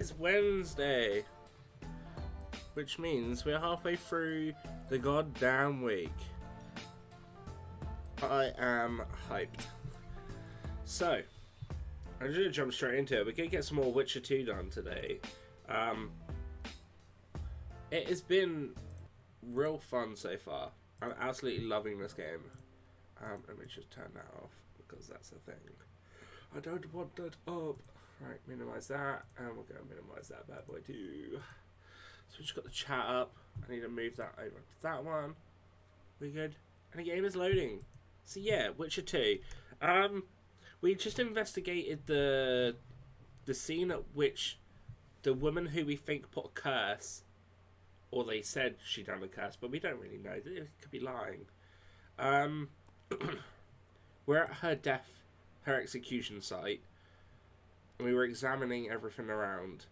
It's Wednesday, which means we're halfway through the goddamn week. I am hyped. So, I'm just gonna jump straight into it. We're gonna get some more Witcher 2 done today. It has been real fun so far. I'm absolutely loving this game. Let me just turn that off because that's the thing. I don't want that up. Right, minimize that, and we're going to minimize that bad boy too. So we just got the chat up. I need to move that over to that one. We good? And the game is loading. So yeah, Witcher 2. We just investigated the scene at which the woman who we think put a curse, or they said she done a curse, but we don't really know. It could be lying. We're at her her execution site. And we were examining everything around.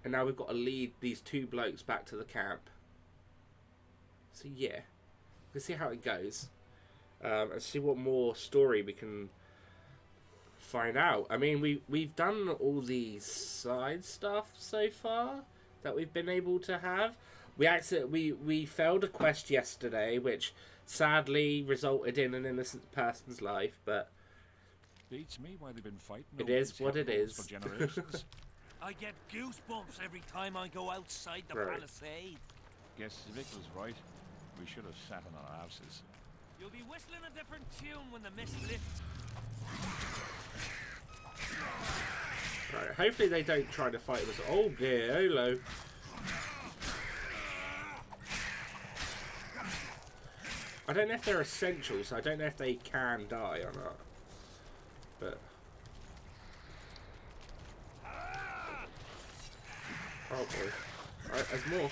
And now we've got to lead these two blokes back to the camp. So yeah. We'll see how it goes. And see what more story we can find out. I mean, we've done all the side stuff so far that we've been able to have. We failed a quest yesterday, which sadly resulted in an innocent person's life, but beats me why they've been fighting. It is what it is. For generations. I get goosebumps every time I go outside the palisade. Guess Vic was right. We should have sat on our asses. You'll be whistling a different tune when the mist lifts. Right, hopefully they don't try to fight us. Oh dear, hello. I don't know if they're essential, so I don't know if they can die or not. But oh boy. Alright, there's more.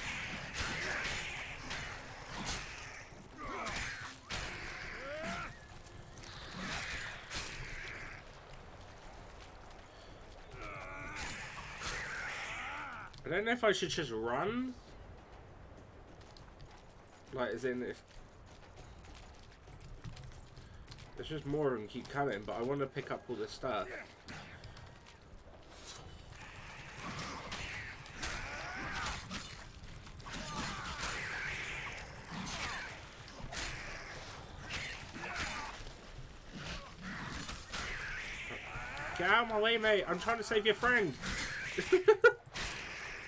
I don't know if I should just run. Like, as in, if there's just more of them keep coming, but I want to pick up all this stuff. Get out of my way, mate! I'm trying to save your friend!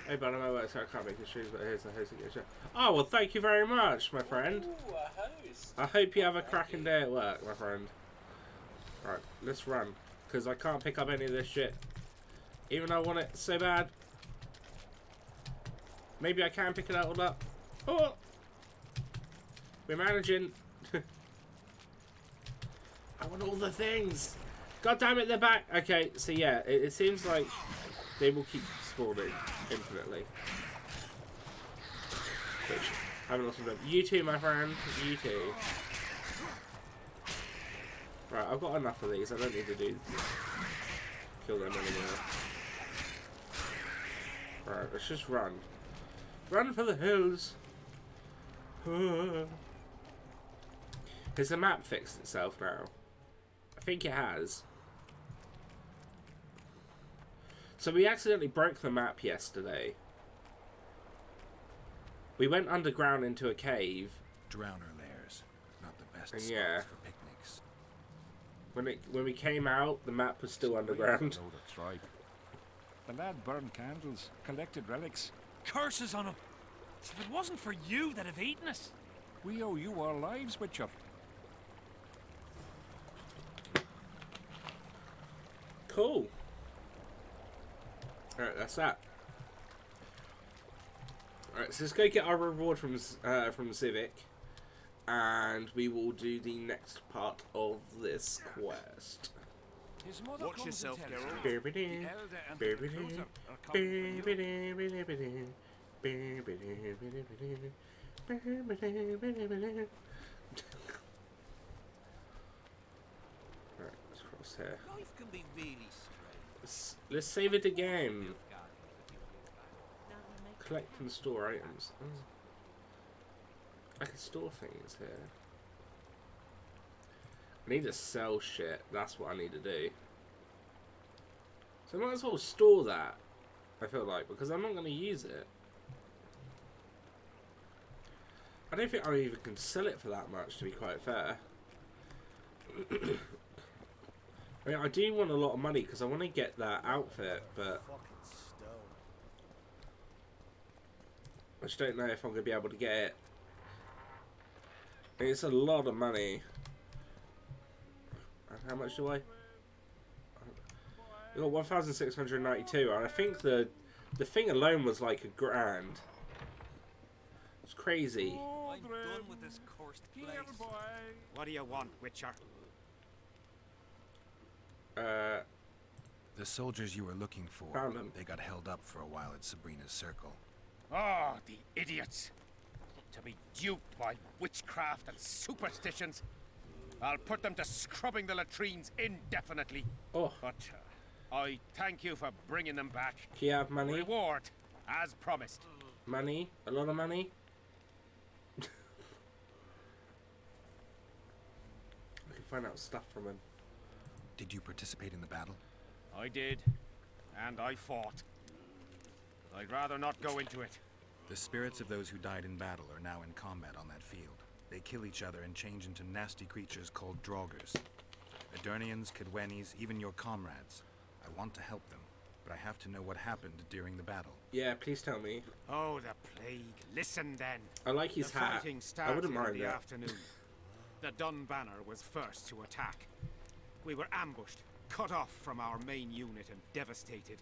Hey, but I'm at work, so I can't make the streams, but here's the host again. Oh, well, thank you very much, my friend. Ooh, a host. I hope you have a cracking day at work, my friend. Alright, let's run. Because I can't pick up any of this shit. Even though I want it so bad. Maybe I can pick it all up. Oh! We're managing. I want all the things. God damn it, they're back. Okay, so yeah, it seems like they will keep spawning infinitely. Which, haven't lost them. You too, my friend. You too. Right, I've got enough of these. I don't need to kill them anymore. Right, let's just run. Run for the hills. Has the map fixed itself now? I think it has. So we accidentally broke the map yesterday. We went underground into a cave. Drowner lairs, not the best Yeah. spots for picnics. When we came out, the map was still underground. That's right. The lad burned candles, collected relics. Curses on him! If it wasn't for you that have eaten us. We owe you our lives, Witcher. Cool. Alright, that's that. Alright, so let's go get our reward from Civic. And we will do the next part of this quest. His mother Watch comes yourself, and tells Geralt. him the elder and the recruiter are coming for you. Alright, let's cross here. Life can be really strange. Let's save it again. Collect and store items. Oh. I can store things here. I need to sell shit. That's what I need to do. So I might as well store that. I feel like, because I'm not going to use it. I don't think I even can sell it for that much, to be quite fair. I mean, I do want a lot of money because I want to get that outfit, but I just don't know if I'm going to be able to get it. It's a lot of money. And how much do I got 1,692, and I think the thing alone was like $1,000. It's crazy. I'm done with this cursed place. What do you want, Witcher? The soldiers you were looking for, Found them. they got held up for a while at Sabrina's circle. Oh, the idiots! To be duped by witchcraft and superstitions. I'll put them to scrubbing the latrines indefinitely. Oh, But I thank you for bringing them back. do you have money? Reward, as promised. Money? A lot of money? I can find out stuff from him. Did you participate in the battle? I did, and I fought. I'd rather not go into it. The spirits of those who died in battle are now in combat on that field. They kill each other and change into nasty creatures called Draugrs. Eternians, Cadwennies, even your comrades. I want to help them, but I have to know what happened during the battle. Yeah, please tell me. Oh, the plague. Listen then. I like his The hat. fighting I started wouldn't in mind the that. afternoon. The Dun Banner was first to attack. We were ambushed, cut off from our main unit and devastated.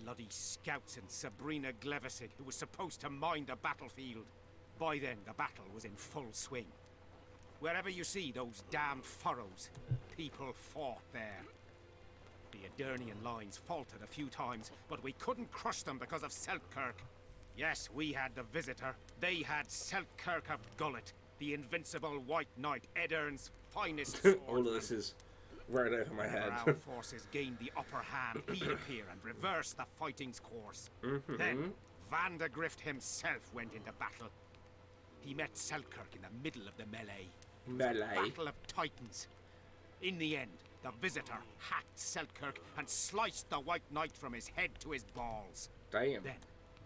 Bloody scouts and Sabrina Glevissig, who was supposed to mind the battlefield. By then, the battle was in full swing. Wherever you see those damned furrows, people fought there. The Adernian lines faltered a few times, but we couldn't crush them because of Selkirk. Yes, we had the Visitor. They had Selkirk of Gullet, the invincible White Knight, Edern's finest swordsman. All of this is right over my Whenever head. our forces gained the upper hand, he'd appear and reverse the fighting's course. Then, Vandergrift himself went into battle. He met Selkirk in the middle of the melee. It was a Melee. battle of titans. In the end, the Visitor hacked Selkirk and sliced the White Knight from his head to his balls. Damn. Then,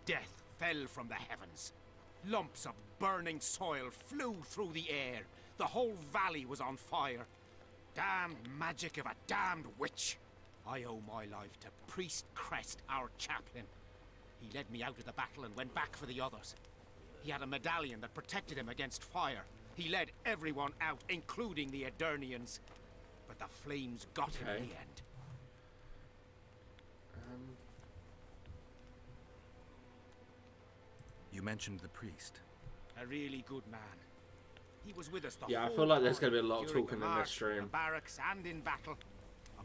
death fell from the heavens. Lumps of burning soil flew through the air. The whole valley was on fire. Damned magic of a damned witch. I owe my life to Priest Crest, our chaplain. He led me out of the battle and went back for the others. He had a medallion that protected him against fire. He led everyone out, including the Adernians. But the flames got him in the end. You mentioned the priest. A really good man. He was with us the Yeah, I whole feel like there's time, going to be a lot of during talking the in this march, stream. the barracks and in battle.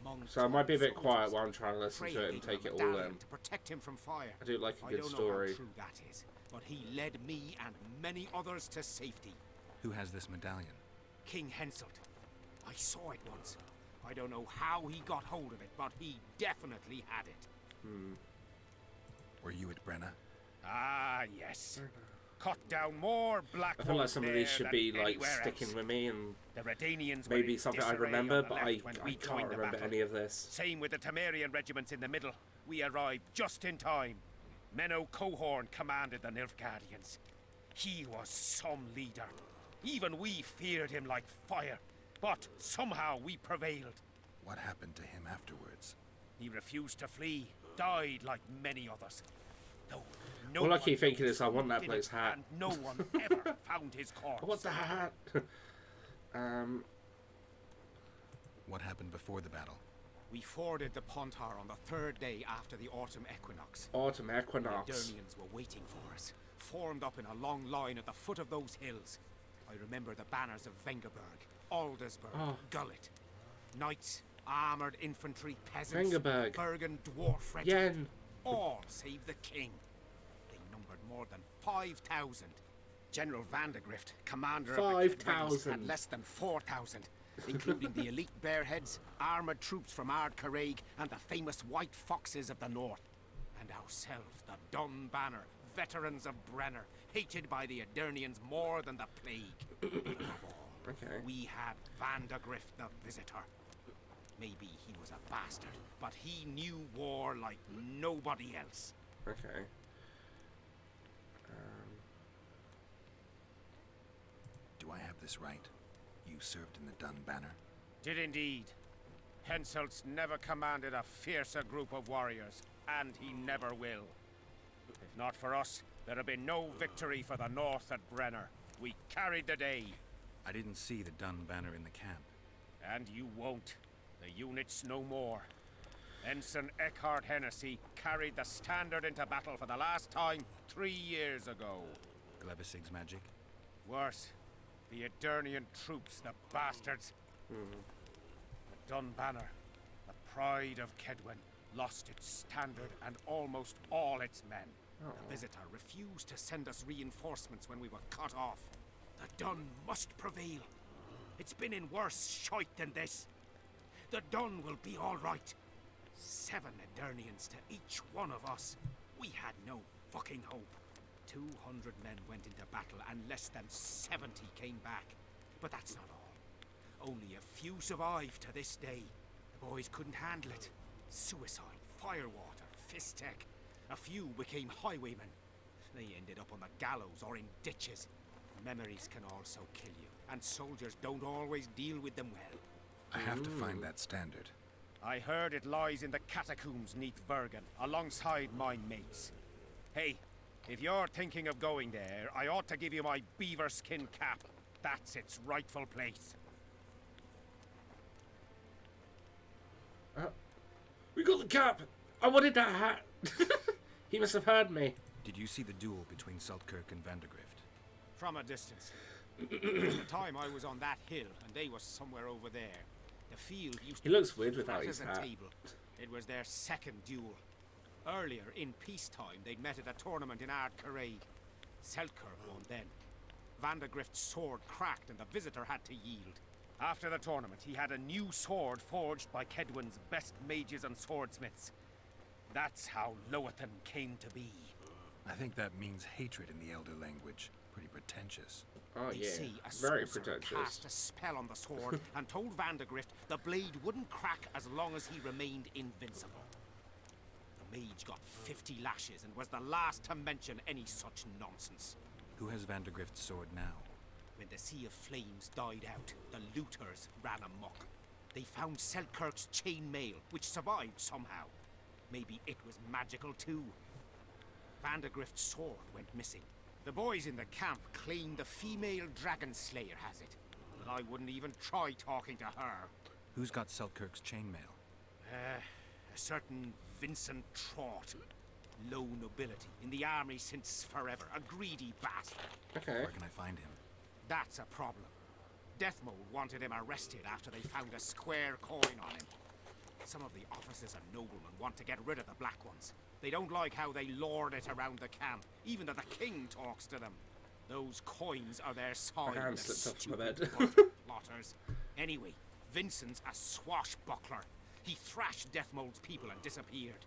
Among So I might be a bit soldiers, quiet while I'm trying to listen Freya to it and gave him take a it all medallion in. to protect him from fire. I do like a I good don't know story. how true that is, but he led me and many others to safety. Who has this medallion? King Henselt. I saw it once. I don't know how he got hold of it, but he definitely had it. Were you at Brenna? Ah, yes. Cut down more black I feel like ones some of there these should than be like anywhere sticking else. with me, and The Redanians were maybe in something I disarray remember, on the but left when I we can't joined the remember battle. any of this. Same with the Temerian regiments in the middle. We arrived just in time. Menno Cohorn commanded the Nilfgaardians. He was some leader. Even we feared him like fire. But somehow we prevailed. What happened to him afterwards? He refused to flee, died like many others. Though no All I one keep thinking knows is I want who that did bloke's it, hat. and no one ever found his corpse. I want the hat. What happened before the battle? We forded the Pontar on the third day after the autumn equinox. Autumn The Equinox. Adernians were waiting for us, formed up in a long line at the foot of those hills. I remember the banners of Vengerberg, Aldersburg, Oh. Gullet. Knights, armoured infantry, peasants, Vengerberg. Bergen dwarf regiment, Yen. all save the king. They numbered more than 5,000. General Vandergrift, commander of the Cadwennies, 5,000. had less than 4,000, including the elite Bearheads, armoured troops from Ard Caraig, and the famous White Foxes of the North. And ourselves, the Dun Banner, veterans of Brenner, hated by the Adernians more than the plague. But above all, Okay. we had Vandergrift the Visitor. Maybe he was a bastard, but he knew war like nobody else. Okay. Do I have this right? You served in the Dun Banner? Did indeed. Henselt's never commanded a fiercer group of warriors, and he never will. If not for us, there'd have been no victory for the North at Brenner. We carried the day. I didn't see the Dun Banner in the camp. And you won't. The unit's no more. Ensign Eckhart Hennessy carried the standard into battle for the last time 3 years ago. Glevisig's magic? Worse. The Edirnian troops, the bastards. The Dun Banner, the pride of Kedwen, lost its standard and almost all its men. The Visitor refused to send us reinforcements when we were cut off. The Dun must prevail. It's been in worse shite than this. The Dun will be all right. 7 Edirnians to each one of us. We had no fucking hope. 200 men went into battle and less than 70 came back. But that's not all. Only a few survived to this day. The boys couldn't handle it. Suicide, firewater, fist tech. A few became highwaymen. They ended up on the gallows or in ditches. Memories can also kill you, and soldiers don't always deal with them well. I have to find that standard. I heard it lies in the catacombs neath Bergen, alongside my mates. Hey, if you're thinking of going there, I ought to give you my beaver skin cap. That's its rightful place. We got the cap! I wanted that hat! He must have heard me. Did you see the duel between Seltkirk and Vandergrift? From a distance. At the time I was on that hill, and they were somewhere over there. The field used He to looks be weird without flat his as a hat. table. It was their second duel. Earlier, in peacetime, they'd met at a tournament in Ard Caraig. Seltkirk won then. Vandergrift's sword cracked and the Visitor had to yield. After the tournament, he had a new sword forged by Kedwen's best mages and swordsmiths. That's how Loathan came to be. I think that means hatred in the Elder language. Pretty pretentious. Oh They yeah, say a very sorcerer pretentious. cast a spell on the sword and told Vandergrift the blade wouldn't crack as long as he remained invincible. The mage got 50 lashes and was the last to mention any such nonsense. Who has Vandergrift's sword now? When the Sea of Flames died out, the looters ran amok. They found Selkirk's chainmail, which survived somehow. Maybe it was magical too. Vandergrift's sword went missing. The boys in the camp claim the female dragon slayer has it, but I wouldn't even try talking to her. Who's got Selkirk's chainmail? A certain Vincent Trott. Low nobility, in the army since forever, a greedy bastard. Okay. Where can I find him? That's a problem. Deathmold wanted him arrested after they found a square coin on him. Some of the officers and noblemen want to get rid of the black ones. They don't like how they lord it around the camp, even though the king talks to them. Those coins are their sign. hand the slipped off my stupid bed. butter plotters. Anyway, Vincent's a swashbuckler. He thrashed Deathmold's people and disappeared.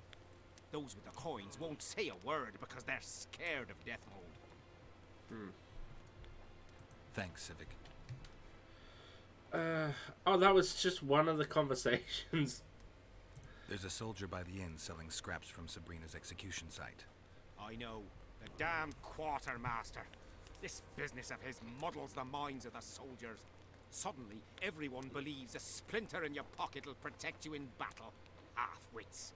Those with the coins won't say a word because they're scared of Deathmold. Thanks, Civic. Oh, that was just one of the conversations. There's a soldier by the inn selling scraps from Sabrina's execution site. I know. The damned quartermaster. This business of his muddles the minds of the soldiers. Suddenly, everyone believes a splinter in your pocket will protect you in battle. Half-wits.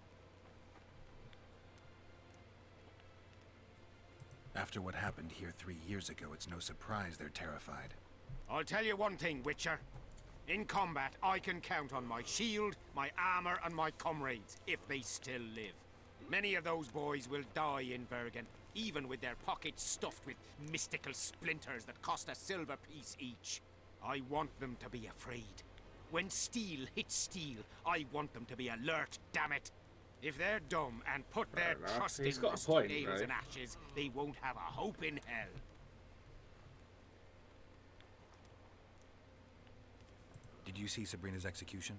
After what happened here 3 years ago, it's no surprise they're terrified. I'll tell you one thing, Witcher. In combat, I can count on my shield, my armor, and my comrades, if they still live. Many of those boys will die in Bergen, even with their pockets stuffed with mystical splinters that cost a silver piece each. I want them to be afraid. When steel hits steel, I want them to be alert, damn it. If they're dumb and put their Fair enough. trust He's in got a rusty point, nails right? and ashes, they won't have a hope in hell. Did you see Sabrina's execution?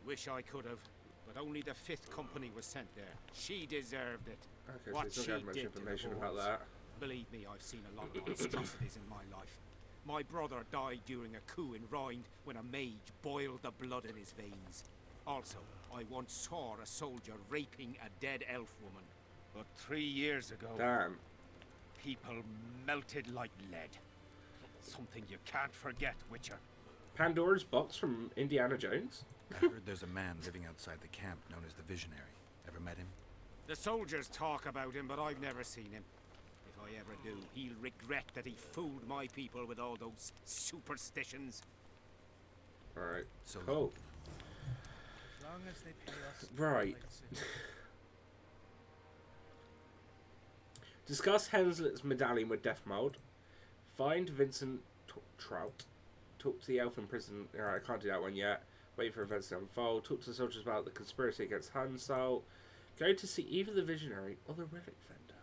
Wish I could have, but only the 5th Company was sent there. She deserved it. Okay, What so she you don't have much did to the information about boys. that. Believe me, I've seen a lot of monstrosities in my life. My brother died during a coup in Rhind when a mage boiled the blood in his veins. Also, I once saw a soldier raping a dead elf woman. But 3 years ago, Damn. people melted like lead. Something you can't forget, Witcher. Pandora's box from Indiana Jones? I heard there's a man living outside the camp known as the Visionary. Ever met him? The soldiers talk about him, but I've never seen him. If I ever do, he'll regret that he fooled my people with all those superstitions. Alright, So cool. As long as they pay us. Right. like Discuss Henselt's medallion with Death Mold. Find Vincent Trout. Talk to the elf in prison. Alright, I can't do that one yet. Wait for events to unfold. Talk to the soldiers about the conspiracy against Hansel. Go to see either the Visionary or the Relic Vendor.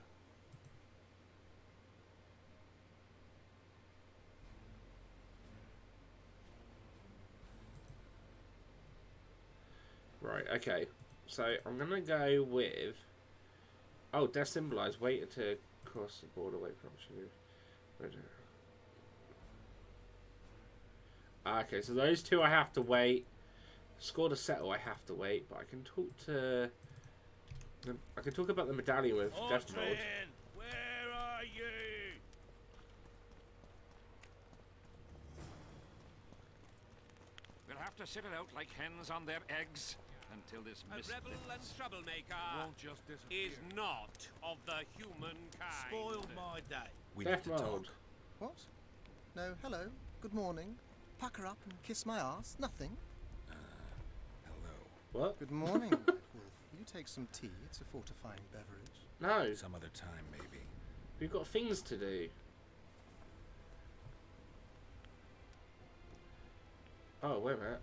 Right, okay. So I'm gonna go with... Oh, death symbolized. Wait to cross the border. Wait for opportunity. Okay, so those two I have to wait. Score to settle I have to wait, but I can talk to... I can talk about the medallion with Death Mode. Otrin, where are you? We'll have to sit it out like hens on their eggs until this A mist rebel and lifts. troublemaker Won't just disappear. is not of the human kind. Spoiled my day. We Death need to Mode. talk. What? No, hello. Good morning. Pucker up and kiss my ass. Nothing. Hello. What? Good morning, White Wolf. Will you take some tea? It's a fortifying beverage. No, Some other time, maybe. we've got things to do. Oh, wait a minute.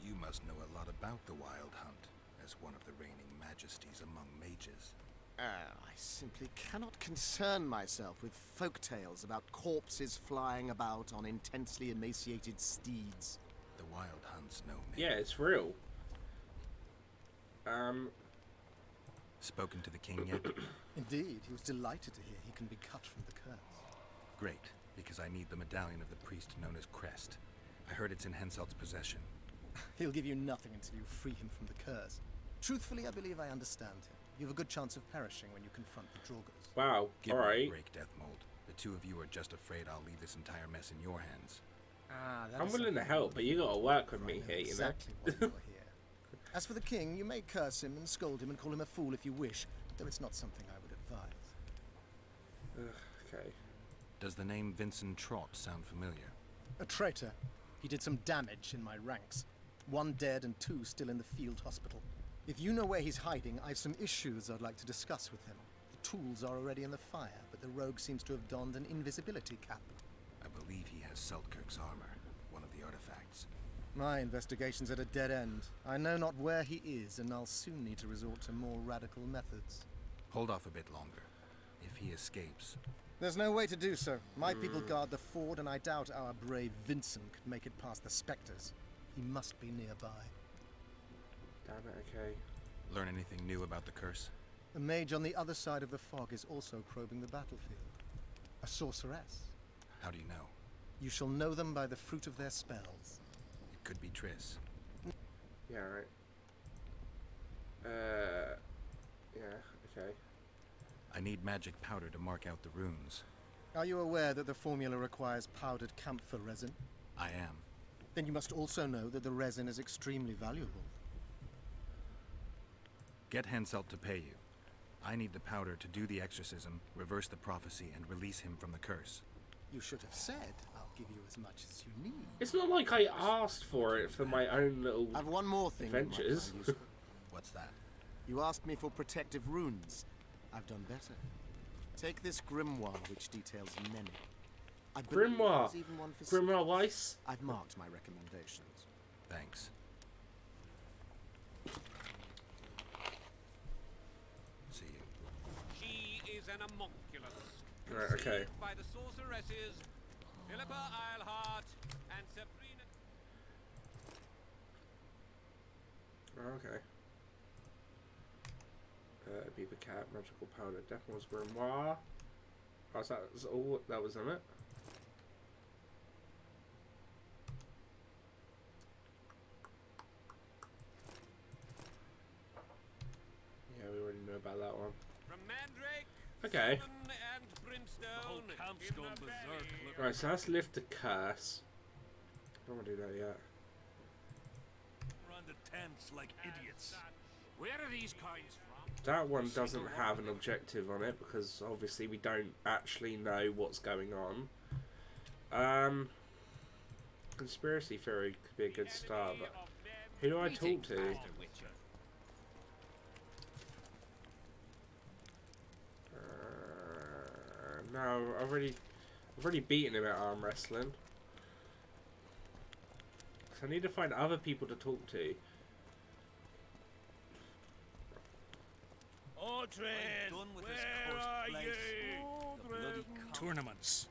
You must know a lot about the Wild Hunt, as one of the reigning majesties among mages. I simply cannot concern myself with folk tales about corpses flying about on intensely emaciated steeds. The Wild Hunts know me. Yeah, it's real. Spoken to the king yet? Indeed, he was delighted to hear he can be cut from the curse. Great, because I need the medallion of the priest known as Crest. I heard it's in Henselt's possession. He'll give you nothing until you free him from the curse. Truthfully, I believe I understand him. You have a good chance of perishing when you confront the Draugrs. Wow, Give me a alright. break, Death Mold. The two of you are just afraid I'll leave this entire mess in your hands. I'm willing to help, but you gotta work with me here, you know? Exactly why you're here. As for the king, you may curse him and scold him and call him a fool if you wish, though it's not something I would advise. Okay. Does the name Vincent Trott sound familiar? A traitor. He did some damage in my ranks. 1 dead and 2 still in the field hospital. If you know where he's hiding, I've some issues I'd like to discuss with him. The tools are already in the fire, but the rogue seems to have donned an invisibility cap. I believe he has Seltkirk's armor, one of the artifacts. My investigation's at a dead end. I know not where he is, and I'll soon need to resort to more radical methods. Hold off a bit longer. If he escapes, There's no way to do so. My people guard the ford, and I doubt our brave Vincent could make it past the spectres. He must be nearby. Damn it, okay. learn anything new about the curse? A mage on the other side of the fog is also probing the battlefield. A sorceress. How do you know? You shall know them by the fruit of their spells. It could be Triss. Yeah, right. Yeah, okay. I need magic powder to mark out the runes. Are you aware that the formula requires powdered camphor resin? I am. Then you must also know that the resin is extremely valuable. Get Henselt to pay you. I need the powder to do the exorcism, reverse the prophecy, and release him from the curse. You should have said, I'll give you as much as you need. It's not like I asked for it for my own little I've one more thing. you might adventures. find useful. What's that? You asked me for protective runes. I've done better. Take this grimoire, which details many. I believe Grimoire. there's even one for Grimoire Weiss? I've marked my recommendations. Thanks. See you. She is an homunculus. Right, okay. Conceived by the sorceresses Philippa Eilhart and Sabrina. Okay. Beaver Cat, Magical Powder, Deathmore's Grimoire. Oh, so that was all that was in it? about that one. From Mandrake, Okay. Sun and Brimstone. The whole camp's in gone the berserk. valley. Look. Right, so let's lift the curse. Don't want to do that yet. We're on the tents like idiots. Where are these coins from? That one doesn't have an objective on it because obviously we don't actually know what's going on. Conspiracy theory could be a good start, but who do I talk to? Master Witcher. No, I've already beaten him at arm wrestling. So I need to find other people to talk to. Aldrin, I'm done with this where cursed are place. you? The bloody Tournaments.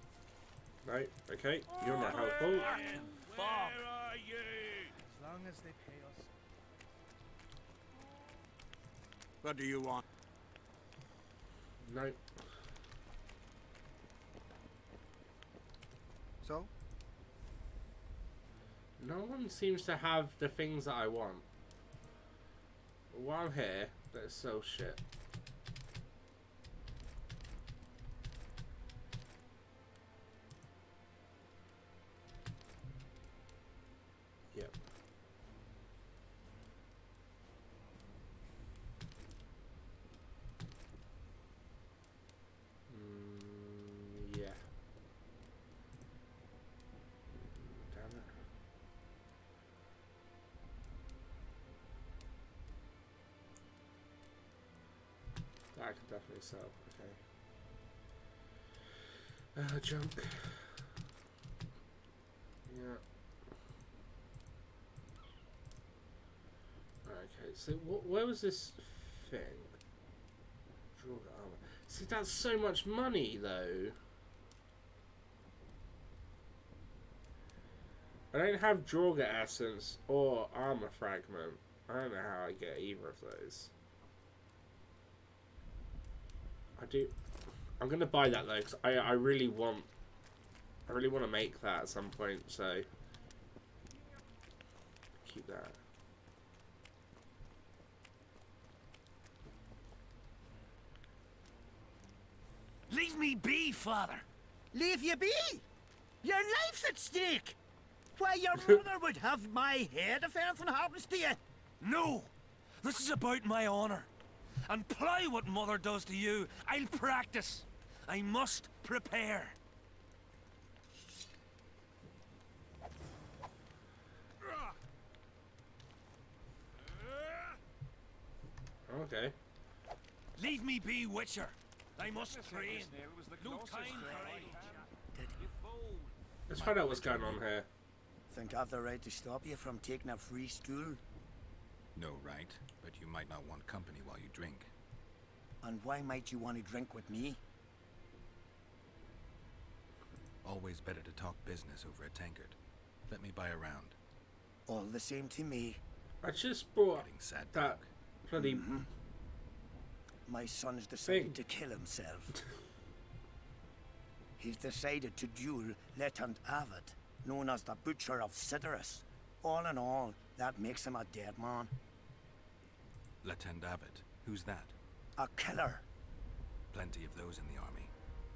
No, okay, you're not helpful. Aldrin, Fuck. where are you? As long as they pay us. What do you want? No. So? No one seems to have the things that I want. While here, let's sell shit. Yep. Yeah. Damn it. That I can definitely sell. Okay. Junk. Yeah. Okay, so where was this thing? Draw armor. See, that's so much money, though. I don't have Draugr Essence or Armor Fragment. I don't know how I get either of those. I do. I'm gonna buy that though, because I really want to make that at some point. So keep that. Leave me be, father. Leave you be? Your life's at stake. Why, your mother would have my head if anything happens to you. No! This is about my honor. And ply what mother does to you, I'll practice. I must prepare. Okay. Leave me be, Witcher. I must train. No time for Let's find out what's going on here. Think I've the right to stop you from taking a free stool? No, right? But you might not want company while you drink. And why might you want to drink with me? Always better to talk business over a tankard. Let me buy a round. All the same to me. I just brought Getting sad. that bloody My son's decided Thing. to kill himself. He's decided to duel Lieutenant Avid, known as the Butcher of Sidorus. All in all, that makes him a dead man. Lieutenant Avid. Who's that? A killer. Plenty of those in the army.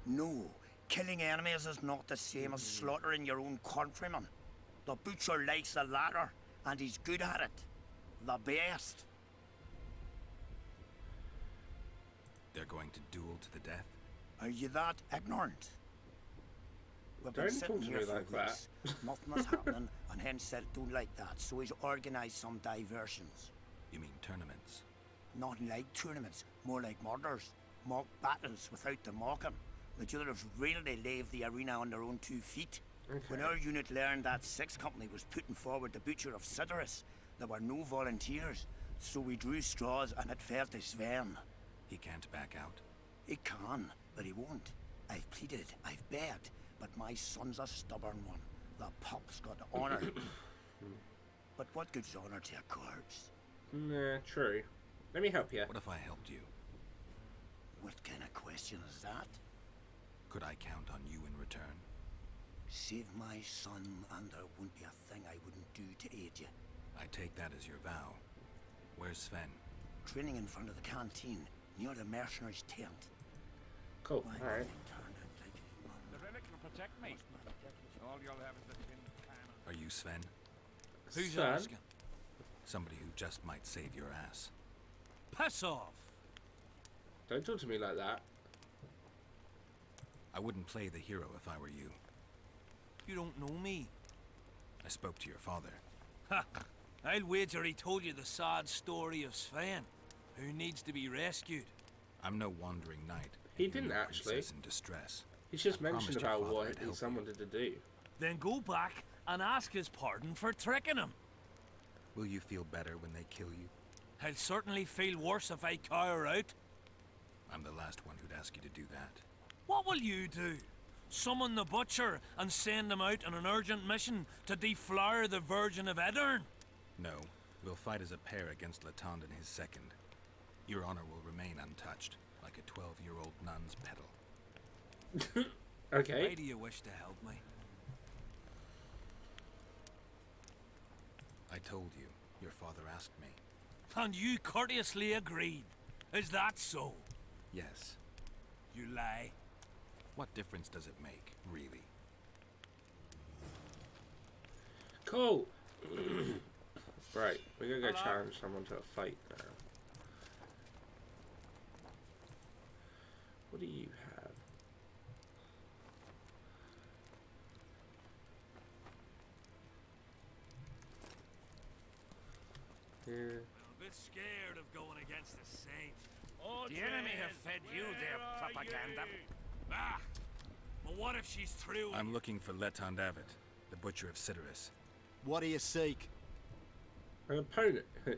No, killing enemies is not the same as slaughtering your own countrymen. The Butcher likes the latter, and he's good at it. The best. They're going to duel to the death? Are you that ignorant? We've been Don't sitting talk to here me for like that. weeks. Nothing was happening, and hence said don't like that, so he's organised some diversions. You mean tournaments? Nothing like tournaments, more like murders. Mock battles without the mocking. The jailers really leave the arena on their own 2 feet. When our unit learned that 6th Company was putting forward the Butcher of Sidorus, there were no volunteers, so we drew straws and it fell to Sven. He can't back out. He can, but he won't. I've pleaded, I've begged, but my son's a stubborn one. The pup's got honor. But what good's honor to a corpse? Nah, true. Let me help you. What if I helped you? What kind of question is that? Could I count on you in return? Save my son, and there won't be a thing I wouldn't do to aid you. I take that as your vow. Where's Sven? Training in front of the canteen, Near the mercenaries' tent. Cool. Why All right. they turned out like a The relic will protect me. All you'll have is the tin cannon. Are you Sven? Who's Son? asking? Somebody who just might save your ass. Piss off! Don't talk to me like that. I wouldn't play the hero if I were you. You don't know me. I spoke to your father. Ha! I'll wager he told you the sad story of Sven, who needs to be rescued. I'm no wandering knight. He and you're didn't no actually. princess in distress. He's just I mentioned promised your about father what I'd help someone you. did to do. Then go back and ask his pardon for tricking him. Will you feel better when they kill you? I'll certainly feel worse if I cower out. I'm the last one who'd ask you to do that. What will you do? Summon the butcher and send him out on an urgent mission to deflower the Virgin of Edern? No, we'll fight as a pair against Latond and his second. Your honor will remain untouched, like a 12-year-old nun's petal. Okay. Why do you wish to help me? I told you, your father asked me. And you courteously agreed. Is that so? Yes. You lie. What difference does it make, really? Cool. Right, we're gonna go challenge someone to a fight now. What do you have? Yeah. I'm a bit scared of going against the Saint. The enemy have fed you their propaganda. Ah! But what if she's true? I'm looking for Letond Avet, the Butcher of Cidaris. What do you seek? An opponent. An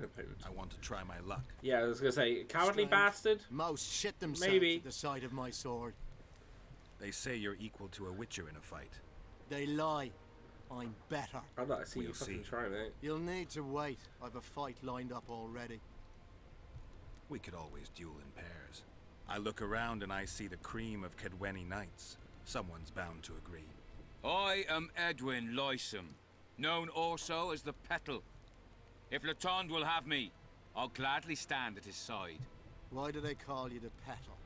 opponent. I want to try my luck. Yeah, I was gonna say, cowardly Strange. bastard. Most shit themselves Maybe. at the sight of my sword. They say you're equal to a Witcher in a fight. They lie. I'm better. I'd like to see you We'll fucking see. try, mate. You'll need to wait. I've a fight lined up already. We could always duel in pairs. I look around and I see the cream of Kedweni knights. Someone's bound to agree. I am Edwin Lysam, known also as the Petal. If Latond will have me, I'll gladly stand at his side. Why do they call you the petal?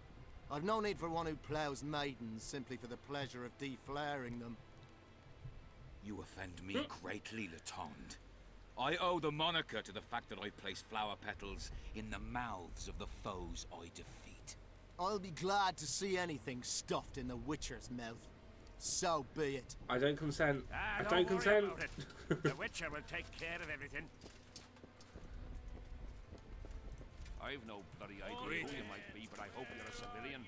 I've no need for one who ploughs maidens simply for the pleasure of deflaring them. You offend me greatly, Latond. I owe the moniker to the fact that I place flower petals in the mouths of the foes I defeat. I'll be glad to see anything stuffed in the Witcher's mouth. So be it. I don't consent. I Don't don't worry consent. about it. The Witcher will take care of everything. I've no bloody idea who you might be, but I hope you're a civilian.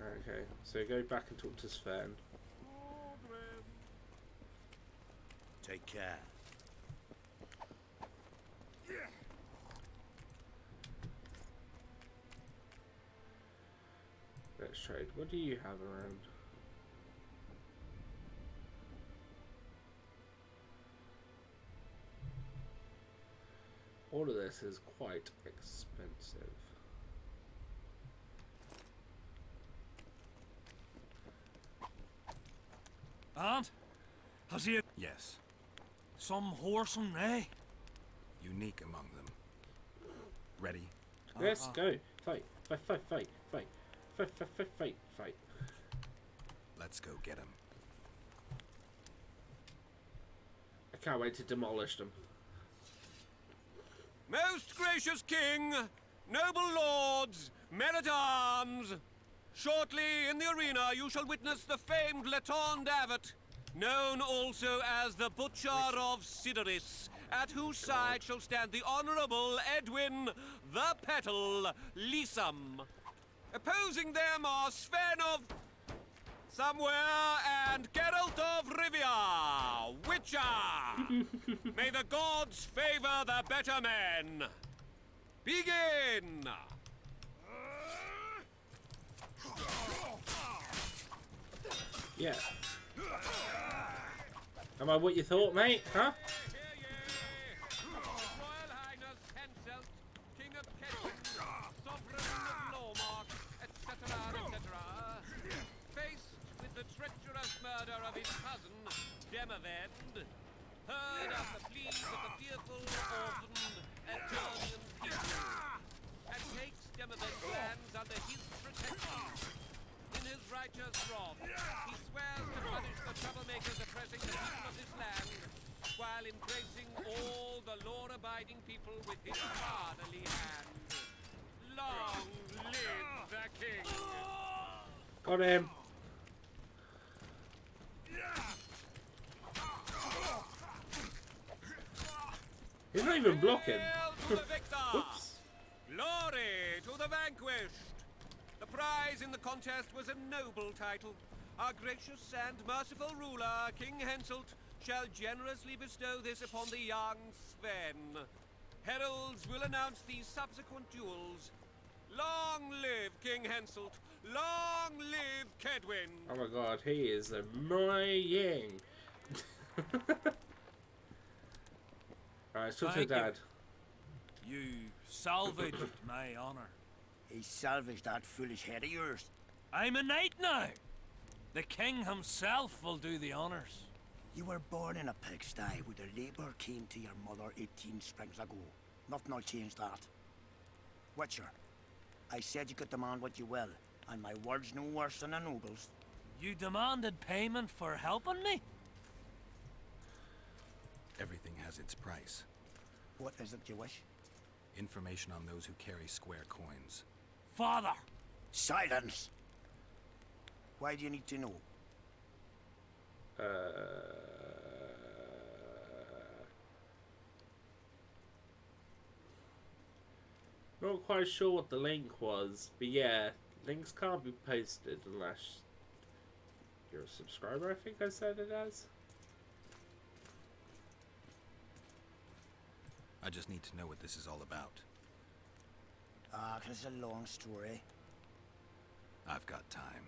Okay, so go back and talk to Sven. Take care. Let's trade. What do you have around? All of this is quite expensive. And? Has he Yes, some whoresome, eh? unique among them. Ready? Let's go. Fight. Fight, fight, fight, fight. Fight, fight, fight, fight, fight. Let's go get him. I can't wait to demolish them. Most gracious king, noble lords, men-at-arms, shortly in the arena you shall witness the famed Letond Avet, known also as the Butcher of Cidaris, at whose side shall stand the Honourable Edwin the Petal Lysam. Opposing them are Sven of somewhere and Geralt of Rivia, Witcher. May the gods favor the better men. Begin! Yeah. Am I what you thought, mate? Huh? Royal Highness Henselt, King of Kent, Sovereign of Lawmark, etc., etc., faced with the treacherous murder of his cousin, Demavend, heard of the pleas of the fearful, orphaned, Eternian people, and takes fiefdom of his lands under his protection. In his righteous wrath, he swears to punish the troublemakers oppressing the people of his land, while embracing all the law-abiding people with his fatherly hand. Long live the king! Got him. He's not even blocking. Hail to the victor! Whoops. Glory to the vanquished! The prize in the contest was a noble title. Our gracious and merciful ruler, King Henselt, shall generously bestow this upon the young Sven. Heralds will announce the subsequent duels. Long live King Henselt! Long live Kedwin! Oh my god, he is annoying. Alright, talk to Thank you. Dad. You salvaged my honor. He salvaged that foolish head of yours. I'm a knight now. The king himself will do the honors. You were born in a pigsty where the labour came to your mother 18 springs ago. Nothing will change that. Witcher, I said you could demand what you will, and my word's no worse than a noble's. You demanded payment for helping me? Everything has its price. What is it you wish? Information on those who carry square coins. Father! Silence! Why do you need to know? Not quite sure what the link was, but yeah, links can't be posted unless you're a subscriber, I think I said it as. I just need to know what this is all about. Ah, 'cause it's a long story. I've got time.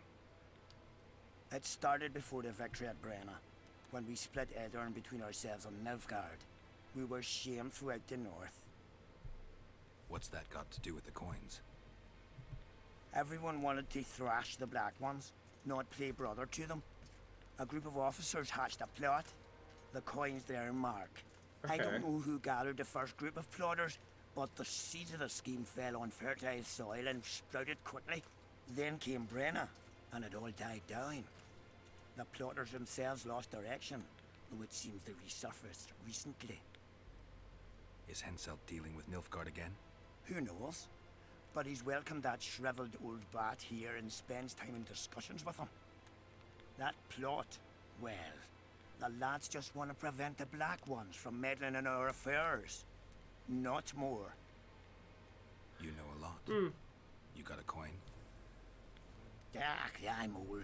It started before the victory at Brenna, when we split Edirn between ourselves and Nilfgaard. We were shamed throughout the north. What's that got to do with the coins? Everyone wanted to thrash the Black Ones, not play brother to them. A group of officers hatched a plot. The coins their mark. I don't know who gathered the first group of plotters, but the seeds of the scheme fell on fertile soil and sprouted quickly. Then came Brenna, and it all died down. The plotters themselves lost direction, though it seems they resurfaced recently. Is Henselt dealing with Nilfgaard again? Who knows? But he's welcomed that shriveled old bat here and spends time in discussions with him. That plot, well, the lads just want to prevent the Black Ones from meddling in our affairs. Not more. You know a lot. You got a coin? I'm old,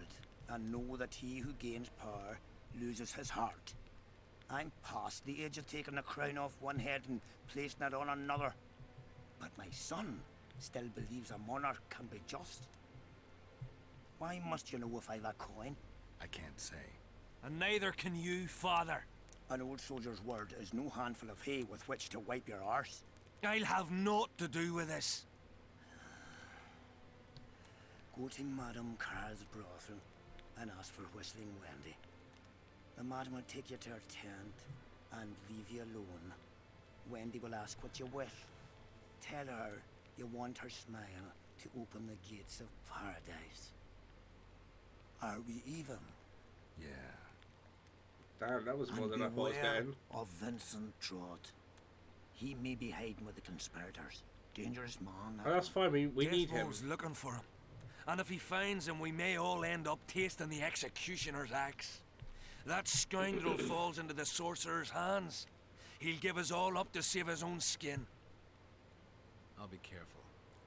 and know that he who gains power loses his heart. I'm past the age of taking the crown off one head and placing it on another. But my son still believes a monarch can be just. Why must you know if I've a coin? I can't say. And neither can you, father. An old soldier's word is no handful of hay with which to wipe your arse. I'll have naught to do with this. Go to Madame Carl's brothel and ask for Whistling Wendy. The madam will take you to her tent and leave you alone. Wendy will ask what you wish. Tell her you want her smile to open the gates of paradise. Are we even? Yeah. Damn, that was more And than I thought I was beware getting. of Vincent Trott. He may be hiding with the conspirators. Dangerous man. Oh, that's fine, we need him. Desmond's looking for him. And if he finds him, we may all end up tasting the executioner's axe. That scoundrel falls into the sorcerer's hands. He'll give us all up to save his own skin. I'll be careful.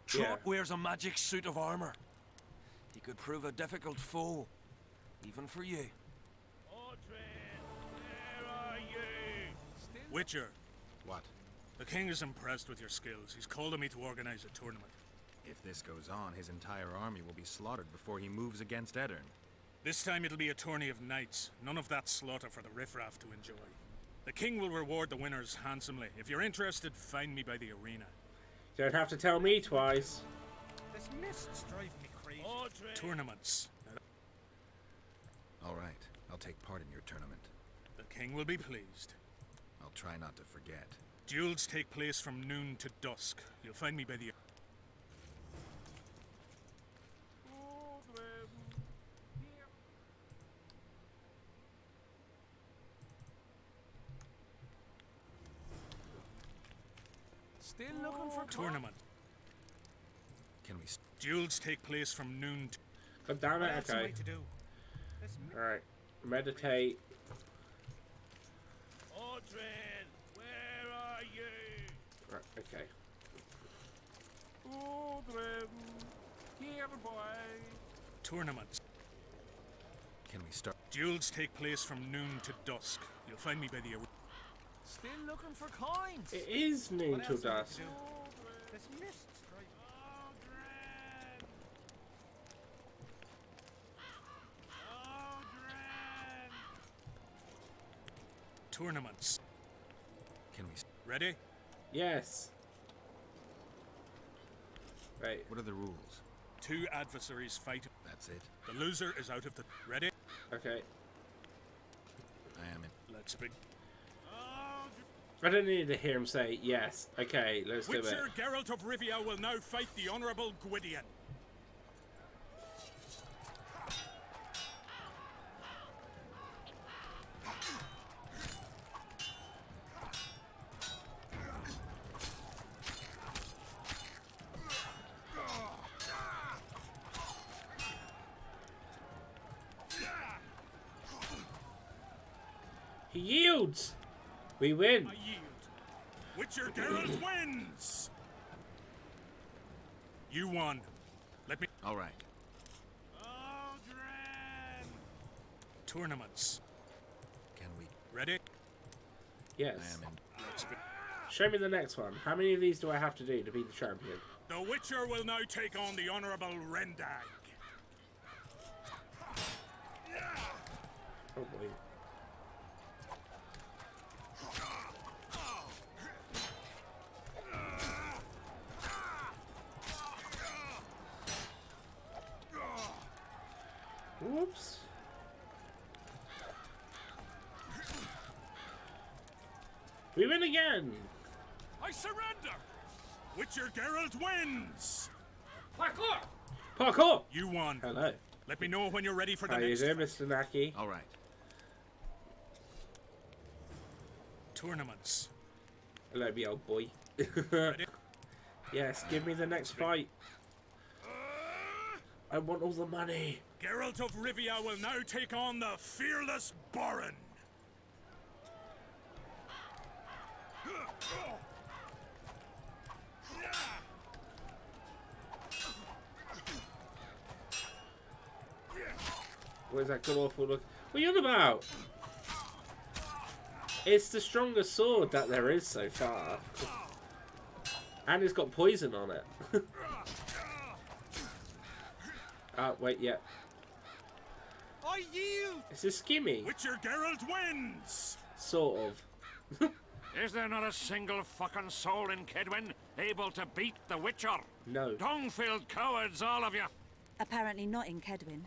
Trott wears a magic suit of armor. He could prove a difficult foe, even for you. Witcher, What? the king is impressed with your skills. He's called on me to organize a tournament. If this goes on, his entire army will be slaughtered before he moves against Edirn. This time it'll be a tourney of knights. None of that slaughter for the riffraff to enjoy. The king will reward the winners handsomely. If you're interested, find me by the arena. Don't have to tell me twice. This mist's driving me crazy. Tournaments. All right, I'll take part in your tournament. The king will be pleased. I'll try not to forget. Duels take place from noon to dusk. You'll find me by the... Still looking for Tournament. Can we... Duels take place from noon to... God damn it, What okay. to do? Alright. Meditate. Audrin, where are you? Right, okay. Audrin, here, boy. Tournaments. Can we start? Duels take place from noon to dusk. You'll find me by the... Still looking for coins. It is noon till dusk. This mist strike. Tournaments. Can we... Ready? Yes. Right. What are the rules? 2 adversaries fight. That's it. The loser is out of the... Ready? Okay. I am in. Let's begin. I don't need to hear him say yes. Okay, let's do it. Witcher Geralt of Rivia will now fight the Honourable Gwydion. He yields! We win! I yield. Witcher Geralt wins! You won. Let me... All right. Tournaments. Can we... Ready? Yes. I am in. Let's begin. Show me the next one. How many of these do I have to do to be the champion? The Witcher will now take on the Honourable Rendag. Oh boy. Whoops. We win again! I surrender! Witcher Geralt wins! Parkour! Parkour! You won. Hello. Let me know when you're ready for the How you next doing, fight. Mr. Naki? All right. Tournaments. Hello, me old boy. Ready? Yes, give me the next fight. I want all the money. Geralt of Rivia will now take on the Fearless Baron. What is that good awful look? What are you on about? It's the strongest sword that there is so far. And it's got poison on it. Wait, yeah. I yield! Is this skimmy? Witcher Geralt wins! Sort of. Is there not a single fucking soul in Kedwin able to beat the Witcher? No. Dung-filled cowards, all of you! Apparently not in Kedwin.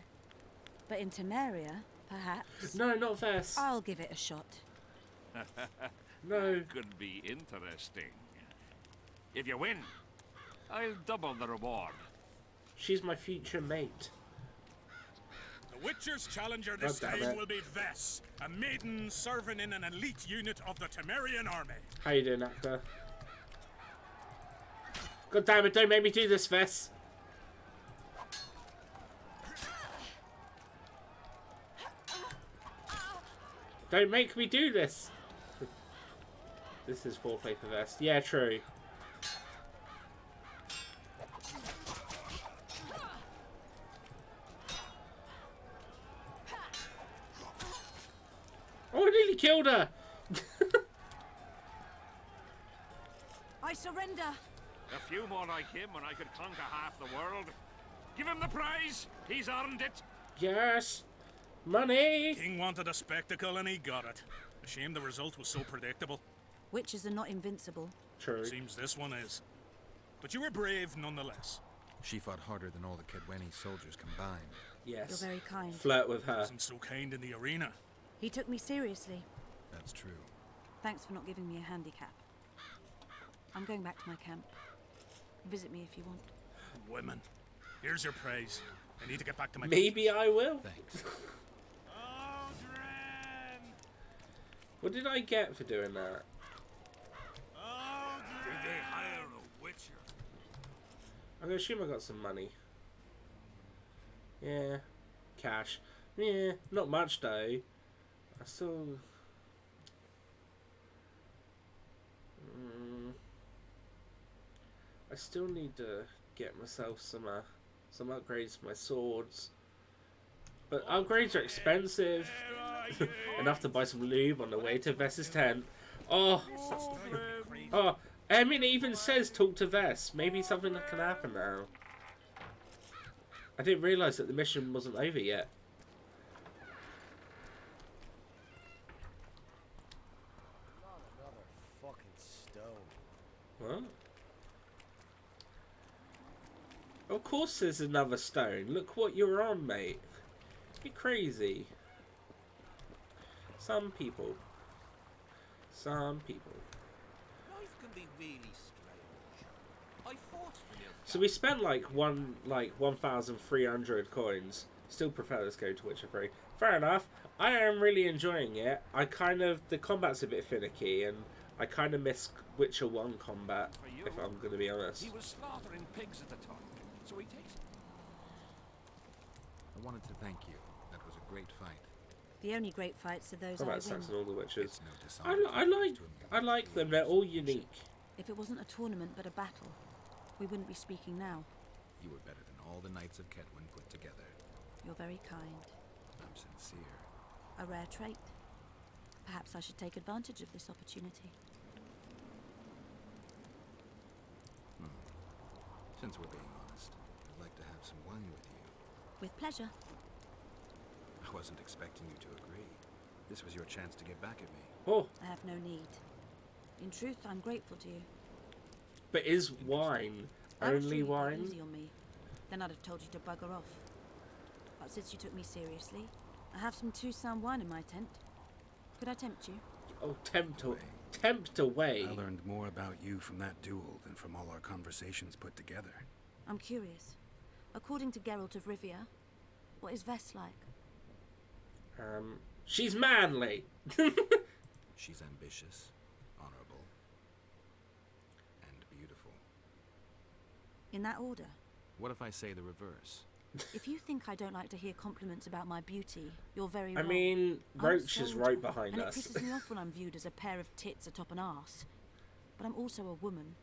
But in Temeria, perhaps. No, not Vess. I'll give it a shot. No. Could be interesting. If you win, I'll double the reward. She's my future mate. The Witcher's challenger this God damn time it. will be Vess, a maiden serving in an elite unit of the Temerian army. How you doing, actor? God damn it, don't make me do this, Vess. Don't make me do this. This is foreplay for Vess. Yeah, true. Oh, I nearly killed her. I surrender. A few more like him and I could conquer half the world. Give him the prize. He's earned it. Yes. Money. King wanted a spectacle and he got it. A shame the result was so predictable. Witches are not invincible. True. Seems this one is. But you were brave nonetheless. She fought harder than all the Kedweni soldiers combined. Yes. You're very kind. Flirt with her. Wasn't so kind in the arena. He took me seriously. That's true. Thanks for not giving me a handicap. I'm going back to my camp. Visit me if you want. Women. Here's your praise. I need to get back to my... Maybe I will. Thanks. What did I get for doing that? Did they hire I'm gonna assume I got some money. Yeah, cash. Yeah, not much though. I still. I still need to get myself some upgrades to my swords. But upgrades are expensive. Enough to buy some lube on the way to Vess's tent. Oh, oh. I mean, it even says talk to Vess. Maybe something that can happen now. I didn't realise that the mission wasn't over yet. Not another fucking stone. What? Of course there's another stone. Look what you're on, mate. You're crazy. Some people. Some people. Life can be really strange. I fought the So we spent like 1,300 coins. Still prefer this go to Witcher 3. Fair enough. I am really enjoying it. The combat's a bit finicky, and I kind of miss Witcher 1 combat, if I'm going to be honest. He was slaughtering pigs at the time, so he takes. I wanted to thank you. That was a great fight. The only great fights are those I Combat win. stats and all the Witchers. No I like them. They're all unique. If it wasn't a tournament but a battle, we wouldn't be speaking now. You were better than all the knights of Ketwin put together. You're very kind. I'm sincere. A rare trait. Perhaps I should take advantage of this opportunity. Since we're being honest, I'd like to have some wine with you. With pleasure. I wasn't expecting you to agree. This was your chance to get back at me. Oh. I have no need. In truth, I'm grateful to you. But is wine only wine? Easy on me. Then I'd have told you to bugger off. But since you took me seriously, I have some Toussaint wine in my tent. Could I tempt you? Oh, tempt away. I learned more about you from that duel than from all our conversations put together. I'm curious. According to Geralt of Rivia, what is Vess like? She's manly. She's ambitious, honorable, and beautiful. In that order? What if I say the reverse? If you think I don't like to hear compliments about my beauty, you're very wrong. I mean, Roach is right behind and us. It pisses me off when I'm viewed as a pair of tits atop an arse. But I'm also a woman,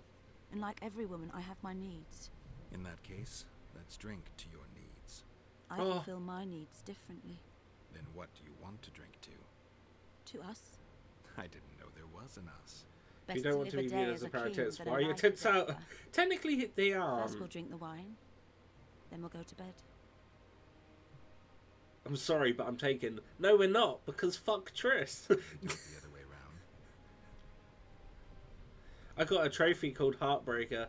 and like every woman, I have my needs. In that case, let's drink to your needs. I fulfill my needs differently. Then what do you want to drink to? To us. I didn't know there was an us. If you don't want to be viewed as a pair of tits, why are your tits out? Technically, they are. First we'll drink the wine, then we'll go to bed. I'm sorry, but I'm taken. No, we're not, because fuck Triss. The other way around. I got a trophy called Heartbreaker.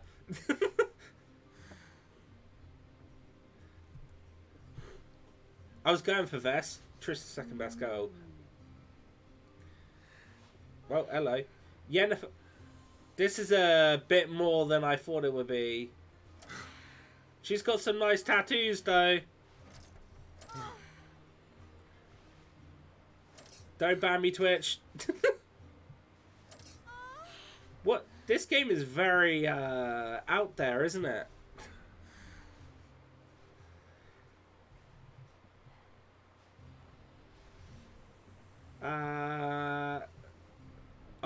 I was going for Vess. Triss' second best girl. Well, hello. Yennefer. This is a bit more than I thought it would be. She's got some nice tattoos, though. Don't ban me, Twitch. What? This game is very out there, isn't it?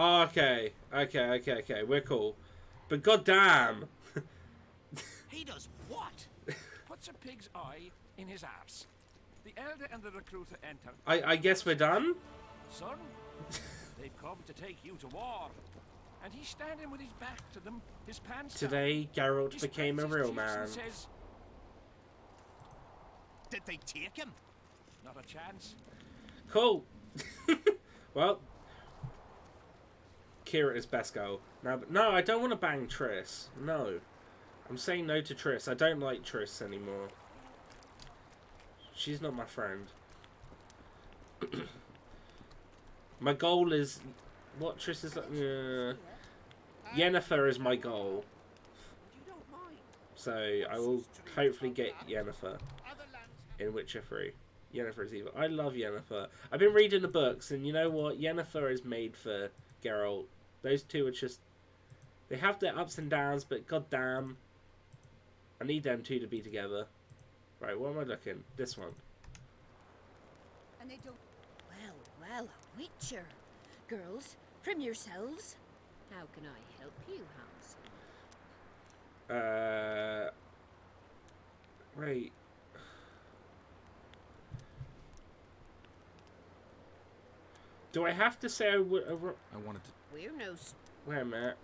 Okay. We're cool. But goddamn. He does what? Puts a pig's eye in his arse. The elder and the recruiter enter. I guess we're done? Son, they've come to take you to war. And he's standing with his back to them, his pants Today, Geralt down. became a real man. Says, Did they take him? not a chance. Cool. Well, Kira is best girl. No, I don't want to bang Triss. No. I'm saying no to Triss. I don't like Triss anymore. She's not my friend. My goal is... What Triss is like... Yennefer is my goal. So, I will hopefully get Yennefer in Witcher 3. Yennefer is evil. I love Yennefer. I've been reading the books, and you know what? Yennefer is made for Geralt. Those two are just... They have their ups and downs, but goddamn... I need them two to be together. Right, what am I looking? This one. And they don't. Well, well, a witcher. Girls, trim yourselves. How can I help you, Hans? Wait. Do I have to say I would? I wanted to. We're no. Wait a minute.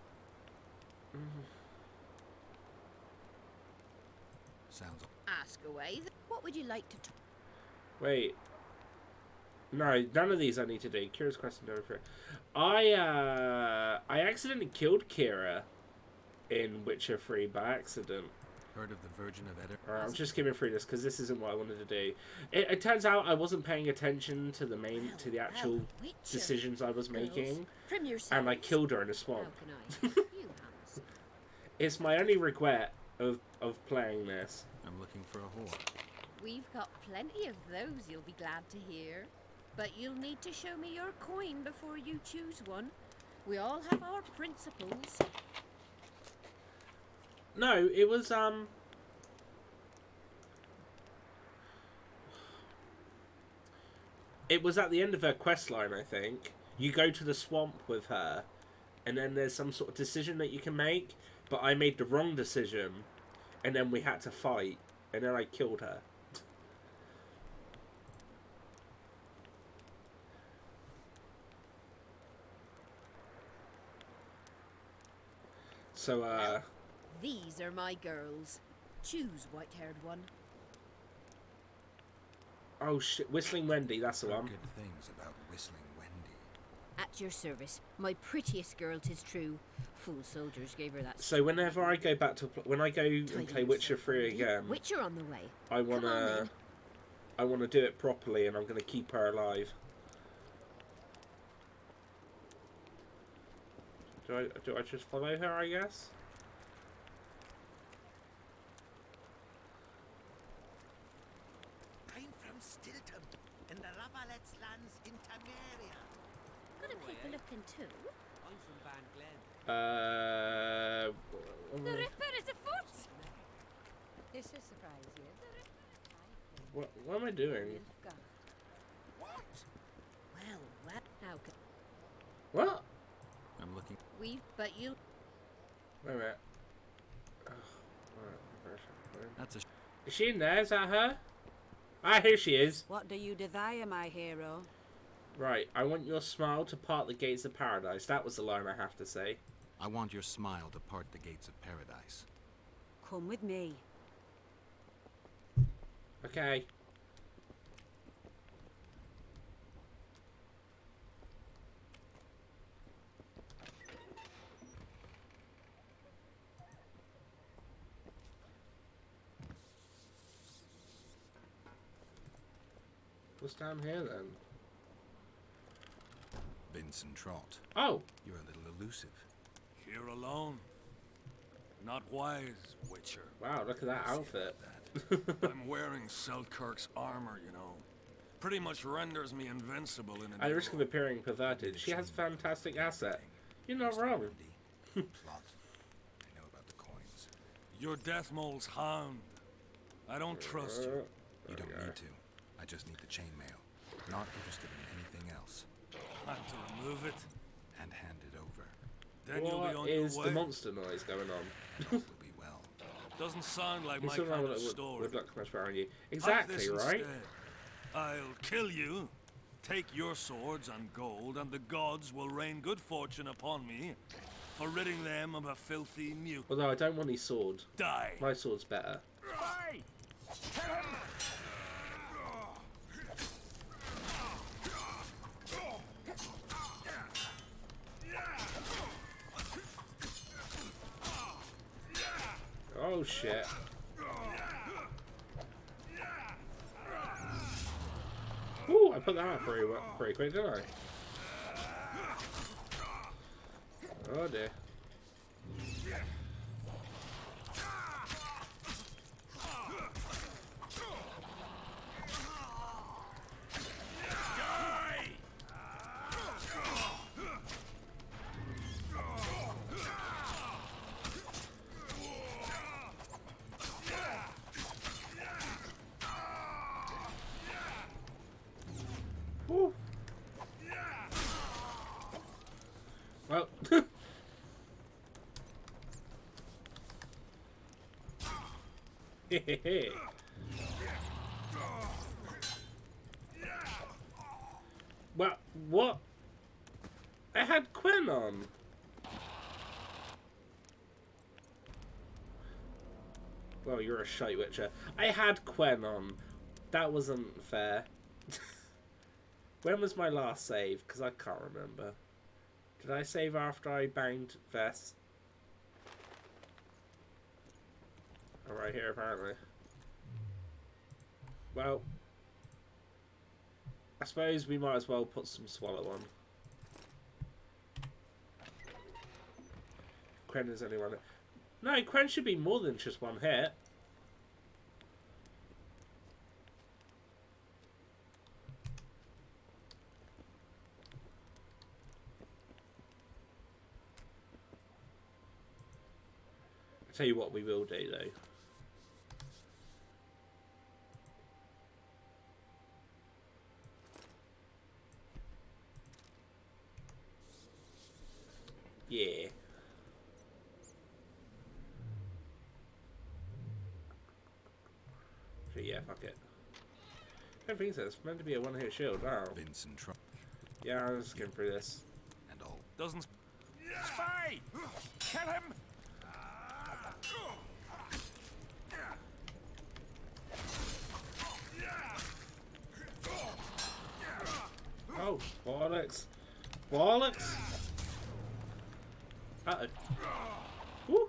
Sounds. Ask away. What would you like to? Wait. No, none of these I need to do. Kira's question over here. I accidentally killed Kira in Witcher 3 by accident. Heard of the Virgin of Eder? Alright, I'm just skimming through this because this isn't what I wanted to do. It turns out I wasn't paying attention to the actual decisions I was making, and I killed her in a swamp. How can I help you, Hans? It's my only regret of playing this. I'm looking for a whore. We've got plenty of those, you'll be glad to hear. But you'll need to show me your coin before you choose one. We all have our principles. No, it was it was at the end of her quest line, I think. You go to the swamp with her, and then there's some sort of decision that you can make, but I made the wrong decision, and then we had to fight, and then I killed her. So, These are my girls. Choose, white-haired one. Oh shit, Whistling Wendy, that's the one. Good things about Whistling Wendy. At your service. My prettiest girl, 'tis true. Fool soldiers gave her that. So whenever I go back to when I go and play Witcher 3 again, Witcher on the way. I wanna do it properly, and I'm gonna keep her alive. Do I just follow her, I guess? I'm from Stilton, in the Lavallette's lands in Temeria. Got a paper looking too. I'm from Van Glen. The Ripper is afoot! This will surprise you. What am I doing? What? Well, how can... What? I'm looking. But you... Wait a minute. That's a. Is she in there? Is that her? Ah, here she is. What do you desire, my hero? Right, I want your smile to part the gates of paradise. That was the line I have to say. I want your smile to part the gates of paradise. Come with me. Okay. What's down here then? Vincent Trott. Oh! You're a little elusive. Here alone. Not wise, Witcher. Wow, look at that outfit. I'm wearing Selkirk's armor, you know. Pretty much renders me invincible in At the risk of appearing perverted, she has a fantastic asset. You're not wrong. Plot. I know about the coins. You're Deathmole's hound. I don't trust you. You don't need to. I just need the chainmail. Not interested in anything else. Time to remove it. And hand it over. Then you'll be on What your is way. the monster noise going on? Will be well. Doesn't sound like You my still kind know of what story. would look much better on you. Have Exactly, this right? instead. I'll kill you, take your swords and gold, and the gods will rain good fortune upon me for ridding them of a filthy mute. Although I don't want his sword. Die! My sword's better. Oh shit. Ooh, I put that out pretty quick, didn't I? Oh dear. Well, what? I had Quen on. Well, you're a shite witcher. I had Quen on. That wasn't fair. When was my last save? Because I can't remember. Did I save after I banged Vess? Oh, right here, apparently. Well, I suppose we might as well put some swallow on. Quen is only one. No, Quen should be more than just one hit. I'll tell you what we will do, though. Yeah. So yeah, fuck it. I don't think so. It's meant to be a one-hit shield. Wow. Vincent Trump. Yeah, I was skipping through this. And all. Doesn't... Spy! Kill him! Oh, bollocks. Bollocks! Uh-oh. Woo!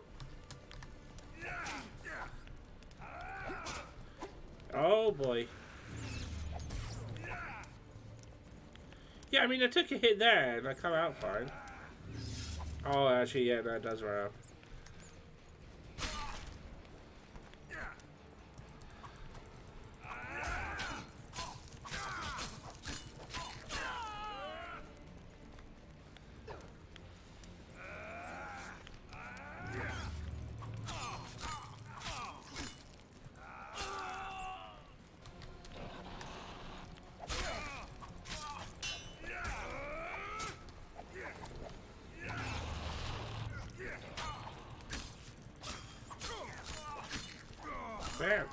Oh, boy. Yeah, I mean, I took a hit there, and I come out fine. Oh, actually, yeah, no, it does run out. Bam!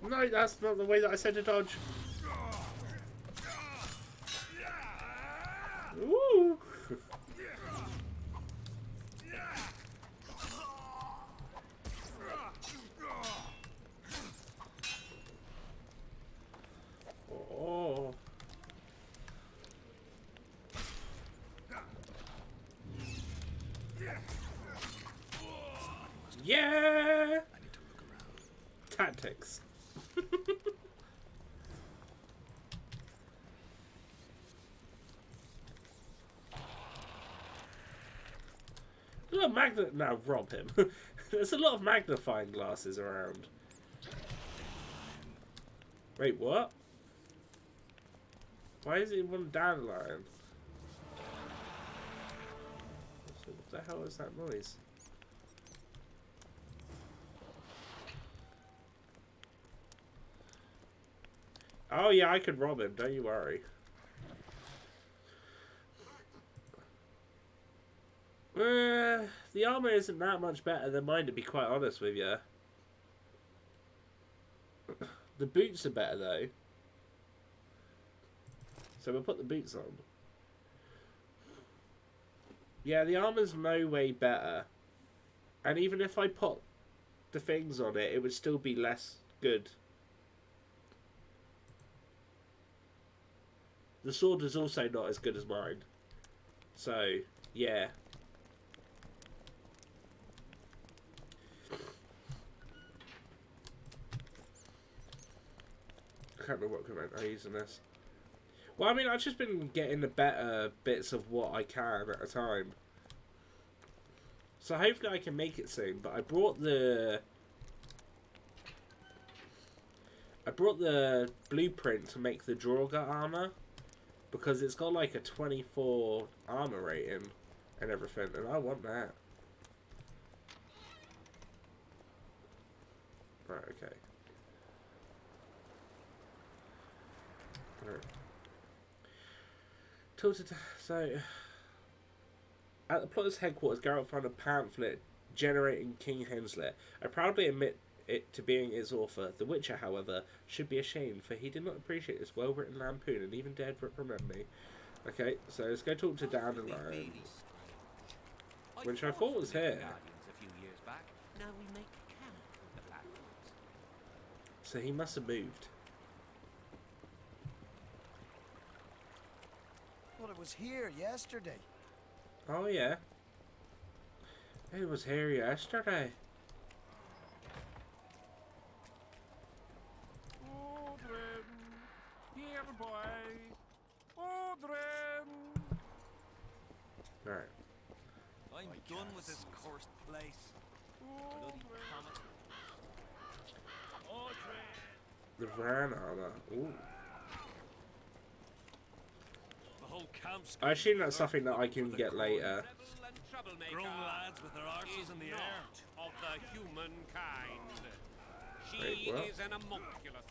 No, that's not the way that I said to dodge. Ooh! Oh. Yeah! I need to look around. Tactics. A lot of now rob him. There's a lot of magnifying glasses around. Wait, what? Why is it one dandelion? So what the hell is that noise? Oh yeah, I could rob him, don't you worry. The armor isn't that much better than mine, to be quite honest with you. The boots are better though. So we'll put the boots on. Yeah, the armor's no way better. And even if I put the things on it, it would still be less good. The sword is also not as good as mine. So, yeah. I can't remember what command I'm using this. Well, I mean, I've just been getting the better bits of what I can at a time. So hopefully I can make it soon. But I brought the blueprint to make the Draugr armor. Because it's got like a 24 armor rating and everything. And I want that. Right, okay. Right. So, at the plotter's headquarters, Geralt found a pamphlet generating King Henslet. I proudly admit it to being its author. The Witcher, however, should be ashamed, for he did not appreciate this well-written lampoon and even dared reprimand me. Okay, so let's go talk to Dandelion, which I thought was here. So he must have moved. Well, it was here yesterday. Oh yeah. It was here yesterday. Odrin, here boy. Odrin. Alright. I'm done with this cursed place. Bloody comet. The Vran armor. Ooh. The whole camp's I assume that's something that I can get later. grown lads with their arses in the air. Of the humankind. She Wait, what? is an homunculus,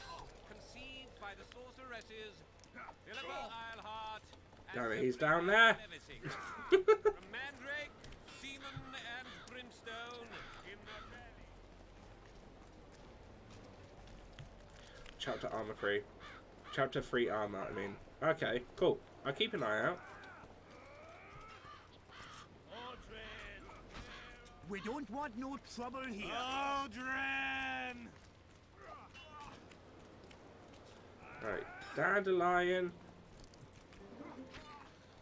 conceived by the sorceresses Philippa Eilhart. Damn it, he's down there. From Mandrake, Seaman, and Brimstone in the valley. Chapter armor 3. Chapter 3 armor, I mean. Okay, cool. I'll keep an eye out. We don't want no trouble here. Odrin! Right, Dandelion.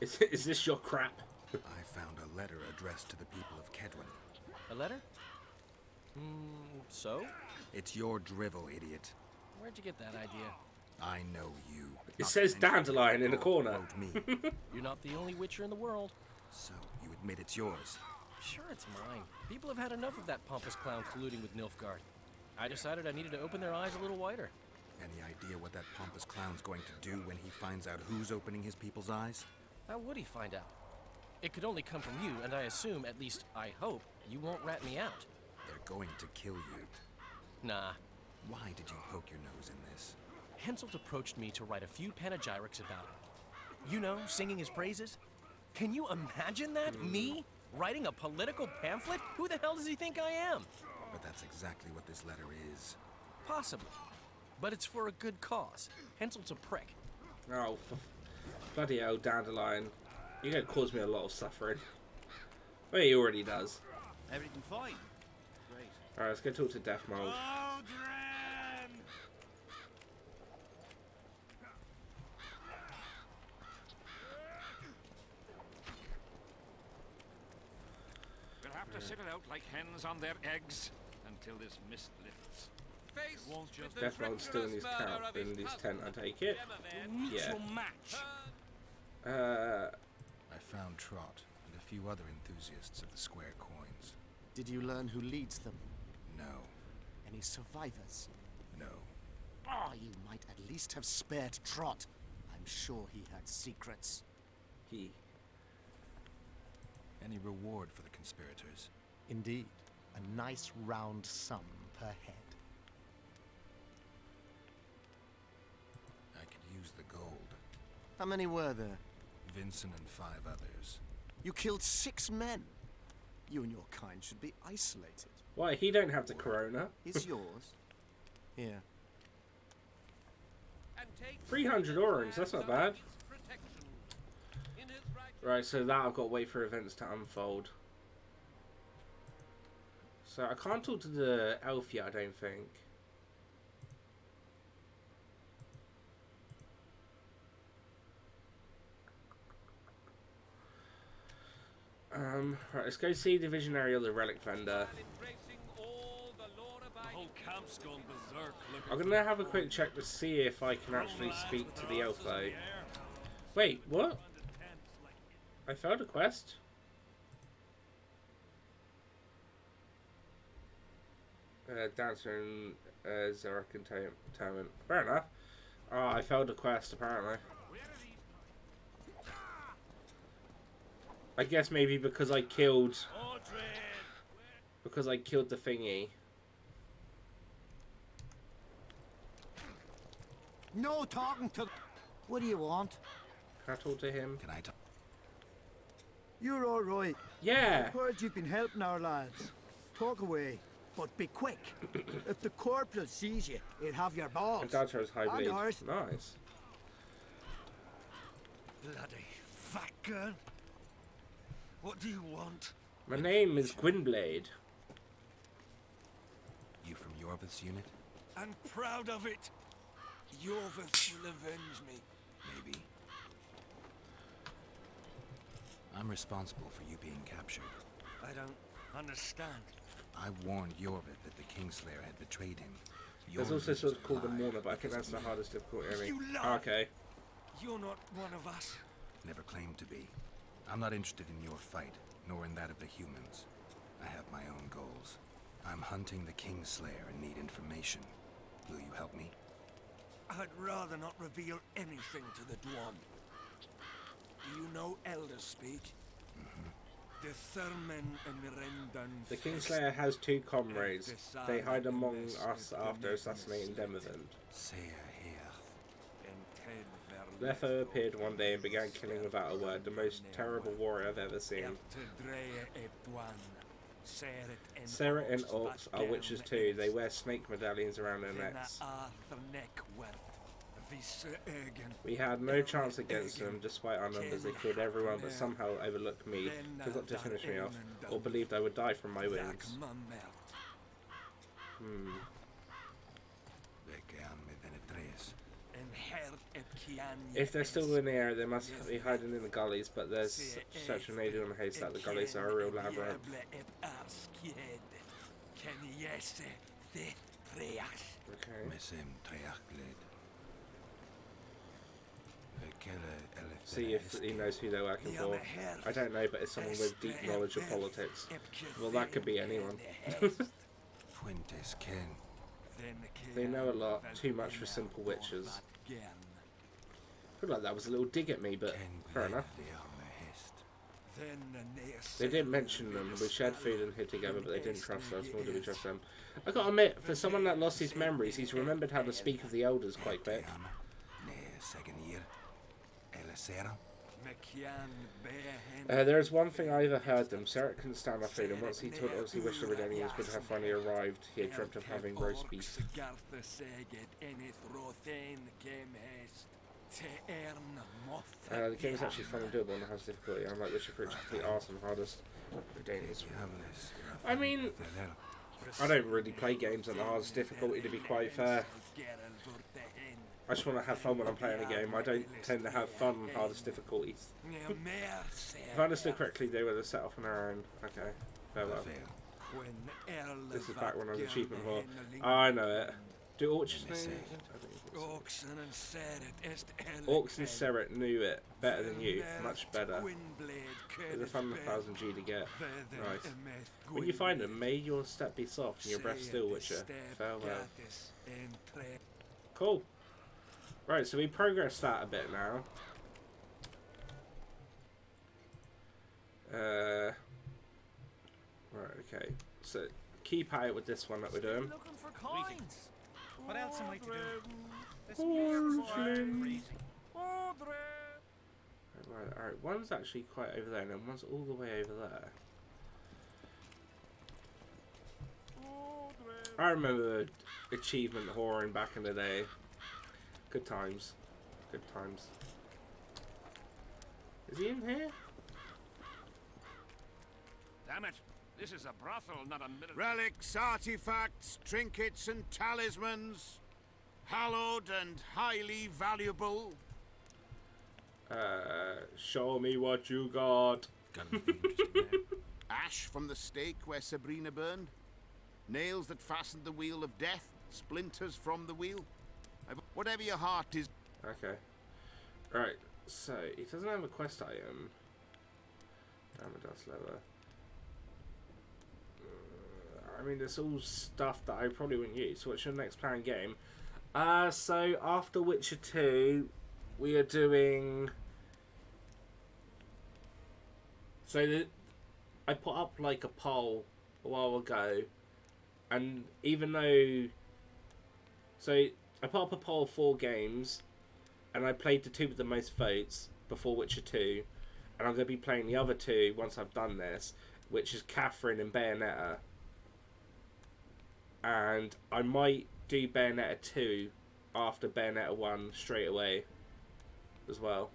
Is this your crap? I found a letter addressed to the people of Kedwin. A letter? So? It's your drivel, idiot. Where'd you get that idea? I know you. It says Dandelion in the corner. Wrote me. You're not the only Witcher in the world. So, you admit it's yours? Sure, it's mine. People have had enough of that pompous clown colluding with Nilfgaard. I decided I needed to open their eyes a little wider. Any idea what that pompous clown's going to do when he finds out who's opening his people's eyes? How would he find out? It could only come from you, and I assume, at least I hope, you won't rat me out. They're going to kill you. Nah. Why did you poke your nose in this? Henselt approached me to write a few panegyrics about him. You know, singing his praises. Can you imagine that? Me? Writing a political pamphlet? Who the hell does he think I am? But that's exactly what this letter is. Possibly. But it's for a good cause. Henselt's a prick. Oh, bloody hell, Dandelion. You're going to cause me a lot of suffering. Well, he already does. Everything fine? Great. Alright, let's go talk to Death Mold. We'll have to sit it out like hens on their eggs until this mist lifts. Face Won't just with the Death Mold's still in his treacherous murder camp, of his in his husband, tent, I take it. Yeah. match. I found Trot and a few other enthusiasts of the square coins. Did you learn who leads them? No. Any survivors? No. Oh, you might at least have spared Trot. I'm sure he had secrets. Any reward for the conspirators? Indeed. A nice round sum per head. I could use the gold. How many were there? Vincent and 5 others. You killed 6 men. You and your kind should be isolated. Why, he don't have the corona. Is yours? Here. 300 orange, that's not bad. Right, so that I've got to wait for events to unfold. So I can't talk to the elf yet, I don't think. Right, let's go see the visionary of the relic vendor. The whole camp's gone berserk. I'm gonna have a quick check to see if I can actually speak to the elf though. Wait, what? I failed a quest? Dancer in Zarek Entertainment. Fair enough. Oh, I failed a quest apparently. I guess maybe because I killed... Because I killed the thingy. No talking to... What do you want? Can I talk to him? Can I talk? You're all right. Yeah. I've heard you've been helping our lads. Talk away, but be quick. If the corporal sees you, he'll have your balls. And Dad shows high And bleed. ours. Nice. Bloody fat girl. What do you want? My name is Gwynblade. You from Yorvith's unit? I'm proud of it. Yorvith will avenge me. Maybe. I'm responsible for you being captured. I don't understand. I warned Yorvith that the Kingslayer had betrayed him. There's also Yorvith sort was of called the alive Mourner, but I think because that's the of me. hardest difficulty. I mean. You lie. Okay. You're not one of us. Never claimed to be. I'm not interested in your fight, nor in that of the humans. I have my own goals. I'm hunting the Kingslayer and need information. Will you help me? I'd rather not reveal anything to the Dwarf. Do you know Elder speak? The Thurmen and Rendan. The Kingslayer has two comrades. They hide among us after assassinating Demavend. Letho appeared one day and began killing without a word, the most terrible warrior I've ever seen. Seret and Orcs are witches too. They wear snake medallions around their necks. We had no chance against them, despite our numbers. They killed everyone, but somehow overlooked me, forgot to finish me off, or believed I would die from my wounds. If they're still in the area, they must be hiding in the gullies, but there's such a needle in a haystack. The gullies are a real labyrinth. See if he knows who they're working for. I don't know, but it's someone with deep knowledge of politics. Well, that could be anyone. They know a lot, too much for simple witches. I feel like that was a little dig at me, but fair enough. They didn't mention them. We shared food and hid together, but they didn't trust us, nor did we trust them. I gotta admit, for someone that lost his memories, he's remembered how to speak of the elders quite quick. There is one thing I overheard them. Seret couldn't stand our food, and once he told us he wished the Redanians would have finally arrived, he had dreamt of having roast beef. The game is actually fun and doable and has difficulty. Unlike Witcher 3, it's complete arse and hardest. Redanians. I mean, I don't really play games at the hardest difficulty, to be quite fair. I just want to have fun when I'm playing a game. I don't tend to have fun on hardest difficulties. If I understood correctly, they were set off on their own. Okay, farewell. This is back when I was achievement whore. Oh, I know it. Do Orcs know? Orcs and Seret knew it better than you. Much better. It's a fun 1000 G to get. Nice. When you find them, may your step be soft and your breath still, Witcher. Farewell. Cool. Right, so we progressed that a bit now. Right, okay. So keep at it with this one that we're doing. Looking for coins. What else am I to do? This Alright, one's actually quite over there, and then one's all the way over there. I remember achievement whoring back in the day. Good times. Good times. Is he in here? Damn it. This is a brothel, not a military. Relics, artifacts, trinkets and talismans. Hallowed and highly valuable. Show me what you got. Ash from the stake where Sabrina burned. Nails that fastened the wheel of death. Splinters from the wheel. Whatever your heart is. Okay. Right, so he doesn't have a quest item. Damn it, that's lower. I mean, it's all stuff that I probably wouldn't use. So what's your next planned game? So after Witcher 2, we are doing... So I put up like a poll a while ago, and even though... So I put up a poll of 4 games, and I played the 2 with the most votes, before Witcher 2, and I'm going to be playing the other two once I've done this, which is Catherine and Bayonetta. And I might do Bayonetta 2 after Bayonetta 1 straight away as well.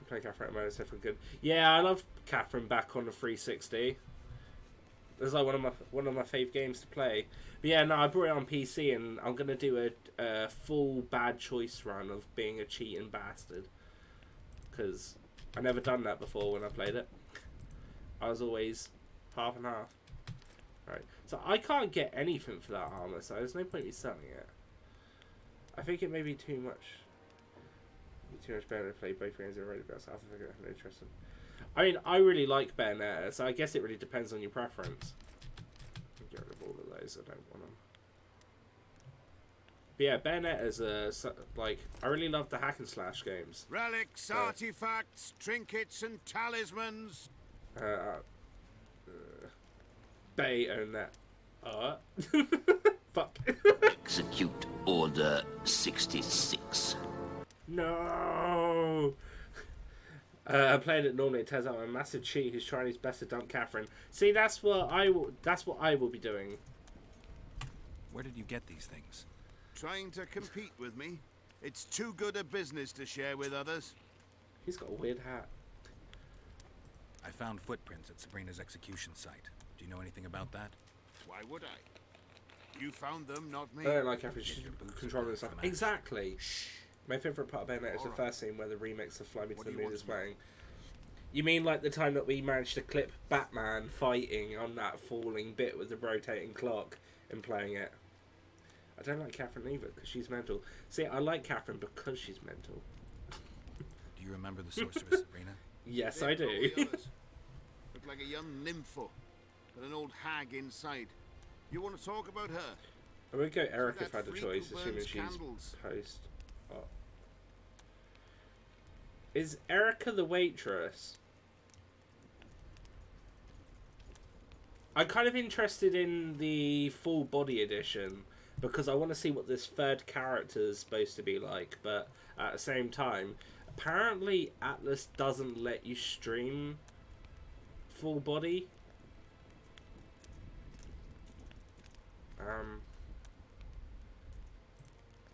Play Catherine at the moment, so for good. Yeah, I love Catherine back on the 360. It's like one of my fave games to play. But yeah, no, I brought it on PC, and I'm gonna do a full bad choice run of being a cheating bastard, because I never done that before when I played it. I was always half and half. Right, so I can't get anything for that armor, so there's no point in me selling it. I think it may be too much. Too much better to play both games already, but I think I'm interested. I mean, I really like Bayonetta, so I guess it really depends on your preference. Get rid of all of those, I don't want them. But yeah, Bayonetta is like, I really love the hack and slash games. Relics, artifacts, trinkets, and talismans. Bayonetta. Fuck. Execute Order 66. No. I'm playing it normally. It turns out I'm a massive cheat who's trying his best to dump Catherine. See, that's what I will be doing. Where did you get these things? Trying to compete with me. It's too good a business to share with others. He's got a weird hat. I found footprints at Sabrina's execution site. Do you know anything about that? Why would I? You found them, not me. I don't like Catherine. She's controlling stuff. Exactly. My favourite part of Bayonetta is the first scene where the remix of Fly Me to the Moon is playing. You mean like the time that we managed to clip Batman fighting on that falling bit with the rotating clock and playing it? I don't like Catherine either because she's mental. See, I like Catherine because she's mental. Do you remember the sorceress, Sabrina? Yes, I do. Looked like a young nympho, but an old hag inside. You want to talk about her? I would go Eric if I had that a freak choice, who assuming burns she's candles? post. Oh. Is Erica the waitress? I'm kind of interested in the full body edition because I want to see what this third character is supposed to be like, but at the same time, apparently Atlas doesn't let you stream full body.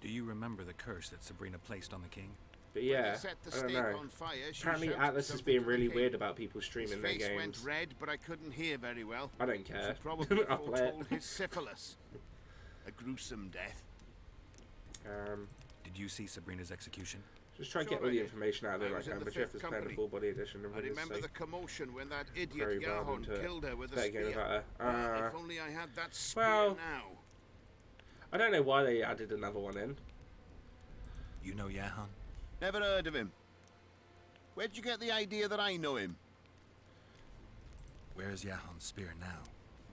Do you remember the curse that Sabrina placed on the king? But yeah, I don't know. Apparently Atlas is being really weird about people streaming their games. Went red, but I couldn't hear very well. I don't care. She probably I'll play it. foretold his syphilis. A gruesome death. Did you see Sabrina's execution? Just try to get all the information out of it like I can, but you have to play the full body edition. I remember the commotion when that idiot Yahon killed her with a spear. If only I had that spear now. I don't know why they added another one in. You know Yahon? Never heard of him. Where'd you get the idea that I know him? Where's Yahon's spear now?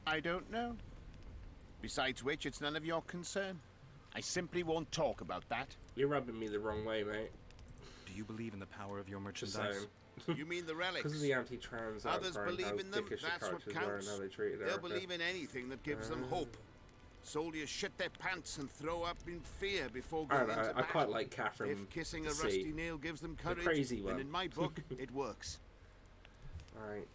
I don't know. Besides which, it's none of your concern. I simply won't talk about that. You're rubbing me the wrong way, mate. Do you believe in the power of your merchandise? You mean the relics? Because of the anti-trans Others believe in them, that's what counts. They'll believe in anything that gives them hope. Soldiers shit their pants and throw up in fear before going into battle. I quite like Catherine. If kissing a rusty nail gives them courage, the crazy one. then in my book, it works. Alright,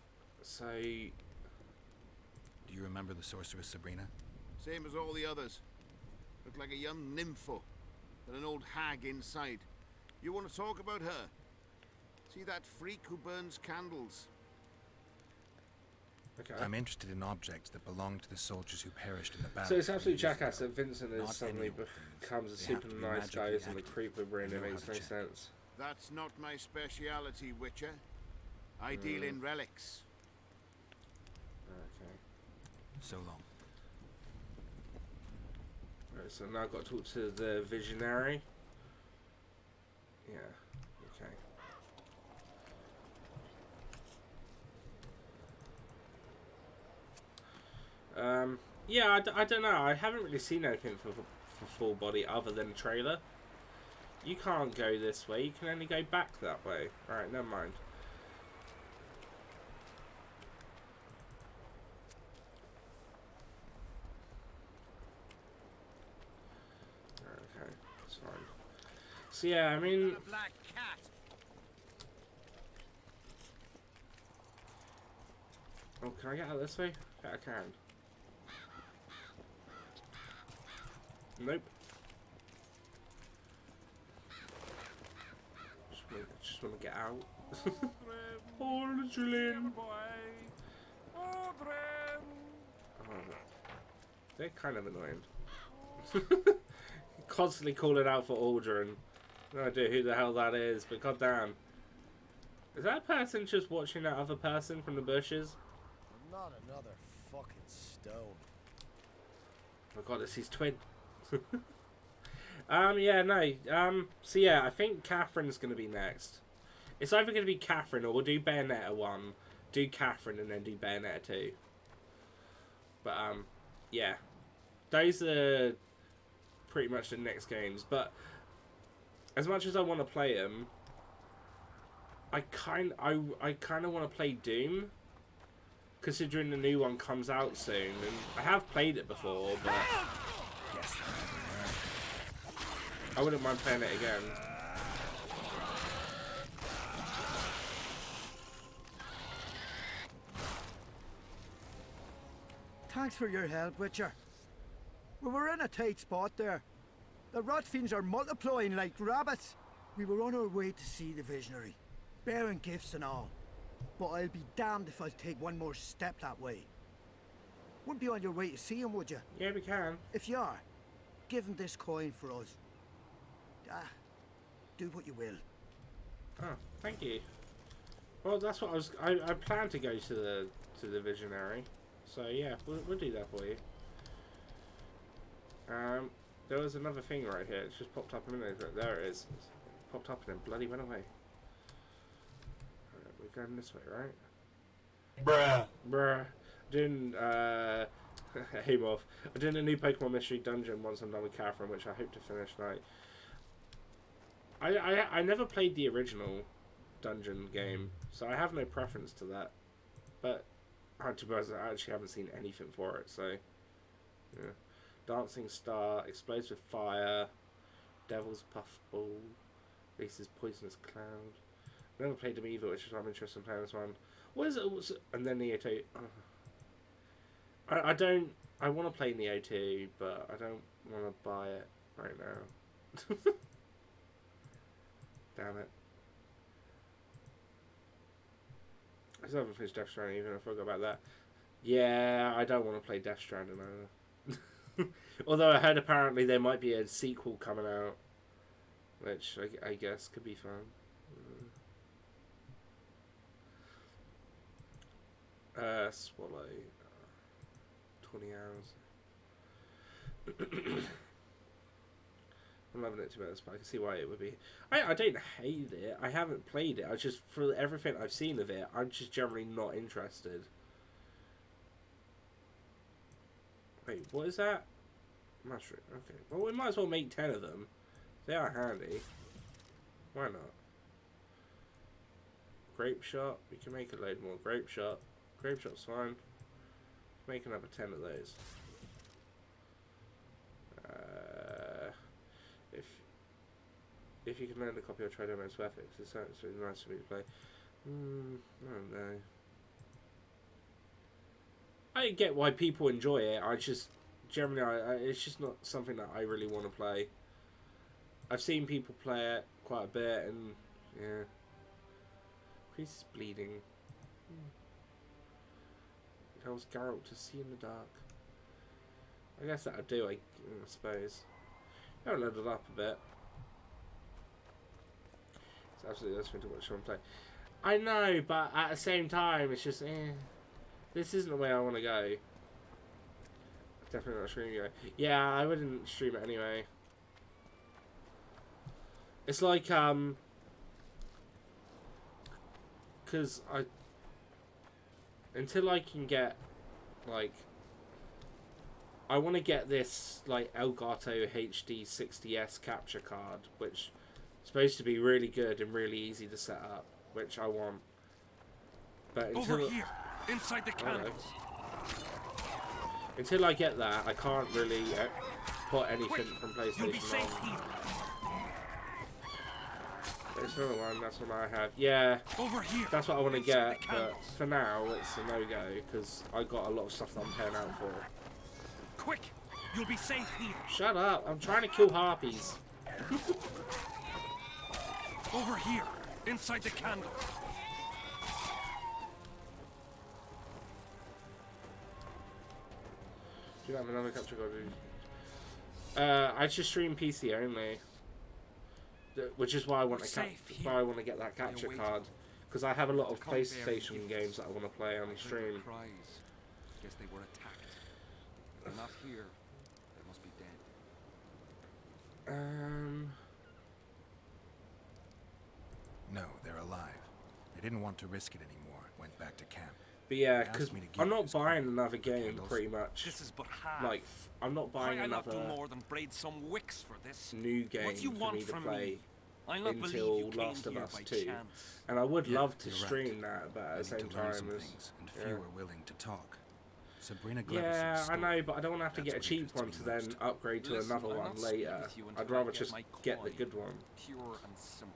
so... Do you remember the sorceress Sabrina? Same as all the others. Looked like a young nympho, but an old hag inside. You want to talk about her? See that freak who burns candles? Okay. I'm interested in objects that belong to the soldiers who perished in the battle. So it's absolute jackass that Vincent is suddenly becomes a super nice guy and the creep we're in. It makes no sense. That's not my speciality, Witcher. I deal in relics. Okay. So long. Right, so now I've got to talk to the visionary. Yeah. Okay. Yeah, I don't know. I haven't really seen anything for full body other than a trailer. You can't go this way. You can only go back that way. Alright, never mind. Okay, that's fine. So yeah, I mean... Black cat. Oh, can I get out this way? Yeah, I can. Nope. Just want to get out. Aldrin. They're kind of annoying. Constantly calling out for Aldrin. No idea who the hell that is, but goddamn. Is that person just watching that other person from the bushes? Not another fucking stone. Oh god, it's his twin. Yeah, no. So yeah, I think Catherine's gonna be next. It's either gonna be Catherine or we'll do Bayonetta 1, do Catherine and then do Bayonetta 2. But yeah. Those are pretty much the next games. But as much as I want to play them, I kind of want to play Doom, considering the new one comes out soon, and I have played it before, but I wouldn't mind playing it again. Thanks for your help, Witcher. We were in a tight spot there. The rotfiends are multiplying like rabbits. We were on our way to see the visionary, bearing gifts and all. But I'll be damned if I'll take one more step that way. Wouldn't be on your way to see him, would you? Yeah, we can. If you are, give him this coin for us. Do what you will. Oh, thank you. Well, that's what I plan to go to the visionary. So yeah, we'll do that for you. There was another thing right here. It's just popped up a minute ago. There it is. It's popped up and then bloody went away. Alright, we're going this way, right? Bruh. Doing hey Morph. I'm doing a new Pokemon Mystery Dungeon once I'm done with Catherine, which I hope to finish tonight. I never played the original dungeon game, so I have no preference to that. But to be honest, I actually haven't seen anything for it, so yeah. Dancing Star, Explodes with Fire, Devil's Puffball, Releases Poisonous Cloud. Never played them either, which is why I'm interested in playing this one. What is it? And then Neo 2. I want to play Neo 2, but I don't want to buy it right now. Damn it. I still haven't finished Death Stranding even, I forgot about that. Yeah, I don't want to play Death Stranding either. Although I heard apparently there might be a sequel coming out, which I guess could be fun. Swallow. 20 hours. I'm loving it to be honest, but I can see why it would be. I don't hate it. I haven't played it. I just, for everything I've seen of it, I'm just generally not interested. Wait, what is that? Mushroom. Okay. Well, we might as well make 10 of them. They are handy. Why not? Grape shot. We can make a load more. Grape shot. Grape shot's fine. Make another 10 of those. If you can learn a copy of Tridomo, it's worth it. It's really nice for me to play. I don't know. I get why people enjoy it. I just generally, it's just not something that I really want to play. I've seen people play it quite a bit, and yeah, Crease is bleeding. It tells Geralt to see in the dark. I guess that'll do. I suppose. I'll load it up a bit. It's absolutely nice to watch someone play. I know, but at the same time, it's just, this isn't the way I want to go. Definitely not streaming it. Yeah, I wouldn't stream it anyway. It's like, because until I can get, like, I want to get this, like, Elgato HD 60S capture card, which is supposed to be really good and really easy to set up, which I want. But until, over here, inside the candles. Until I get that, I can't really put anything from PlayStation You'll be safe on. here. There's another one, that's what I have. Yeah, Over here. that's what I want to get, but for now it's a no-go, because I got a lot of stuff that I'm paying out for. Quick! You'll be safe here. Shut up, I'm trying to kill harpies. Over here, inside the candle. Do you have another capture card? I just stream PC only, which is why I want to get that capture card, because I have a lot of PlayStation games that I want to play on the stream. Guess they were attacked. They're not here. They must be dead. No, they're alive. They didn't want to risk it anymore. Went back to camp. But yeah, because I'm not buying another game, pretty much. This is but half. Like, I'm not buying another do more than braid some wicks for this. new game What do you for want me to from play me? I'll not believe until you came Last of here Us by 2. chance. And I would love to You're right. stream that, but at the same To learn time some as... things, and few are willing to talk. Sabrina Yeah, Glevis's I know, story, but I don't want to have to get a that's what cheap interests one me to then most. upgrade to Listen, another I'll one not speak later. with you until I'd I rather get just my get the coin. good one. Pure and simple.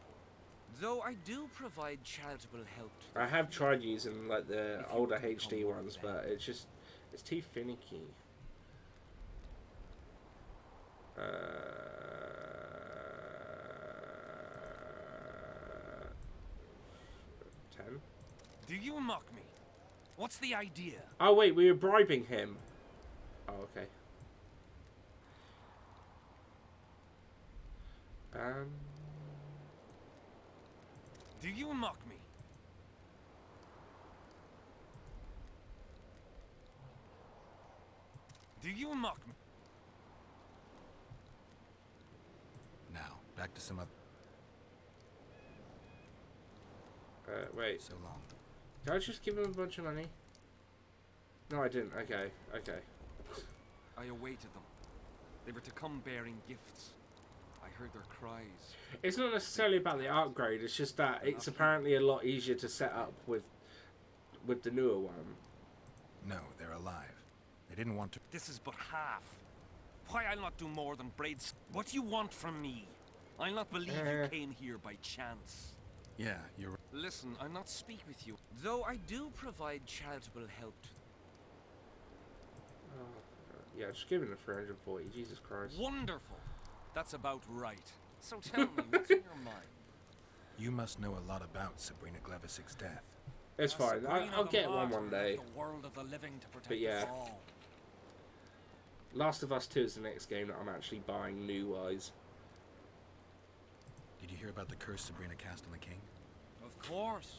Though I do provide charitable help to I have tried using like the If you older can HD come ones, then. but it's too finicky. 10. Do you mock me? What's the idea? Oh wait, we were bribing him. Oh, okay. Do you mock me? Do you mock me? Now, back to some other... Wait. So long. Did I just give him a bunch of money? No, I didn't. Okay, okay. I awaited them. They were to come bearing gifts. I heard their cries. It's not necessarily about the upgrade. It's just that it's apparently a lot easier to set up with the newer one. No, they're alive. They didn't want to... This is but half. Why, I'll not do more than braid... What do you want from me? I'll not believe you came here by chance. Yeah, you're... Listen, I'll not speak with you. Though I do provide charitable help to... Oh, yeah, just give him the 340. Jesus Christ. Wonderful. That's about right. So tell me, what's in your mind? You must know a lot about Sabrina Glevis's death. It's fine. I'll get one day. The world of the living to protect But yeah. us all. Last of Us 2 is the next game that I'm actually buying new-wise. Did you hear about the curse Sabrina cast on the king? Of course.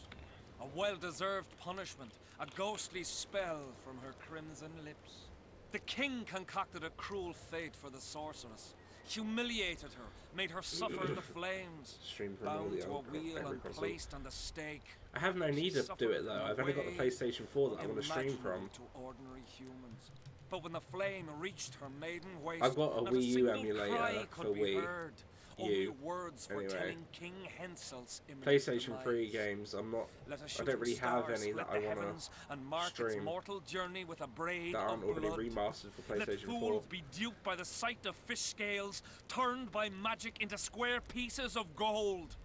A well-deserved punishment. A ghostly spell from her crimson lips. The king concocted a cruel fate for the sorceress. Humiliated her, made her suffer in the flames, bound to a wheel and placed on the stake. I have no need to do it though. I've only got the PlayStation 4 that I want to stream from. To ordinary humans. But when the flame reached her maiden waist, I've got a not Wii U single emulator cry for could be Wii heard. U. Only words Anyway. were telling King Hensel's imminent PlayStation 3 demise. games, Let a I don't shooting really have star any split that I the want heavens and to mark its stream mortal journey with a braid that aren't of already blood. remastered for Let PlayStation 4. fools be duped by the sight of fish scales turned by magic into square pieces of gold.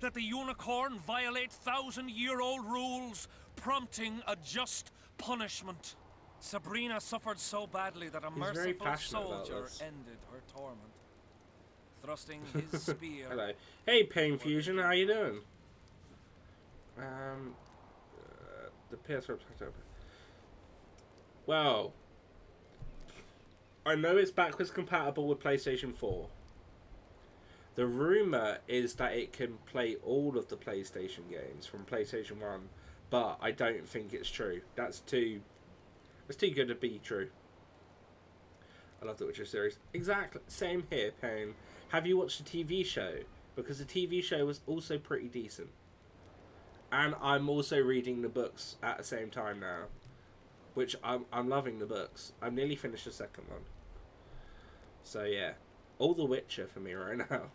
Let the unicorn violate thousand-year-old rules, prompting a just punishment. Sabrina suffered so badly that a He's very merciful passionate about soldier this. ended her torment. Thrusting his spear. Hello. Hey, Pain Fusion, how you doing? The PS4 open. Well, I know it's backwards compatible with PlayStation 4. The rumor is that it can play all of the PlayStation games from PlayStation 1, but I don't think it's true. It's too good to be true. I love the Witcher series. Exactly. Same here, Pain. Have you watched the TV show? Because the TV show was also pretty decent. And I'm also reading the books at the same time now. Which I'm loving the books. I've nearly finished the second one. So yeah. All The Witcher for me right now.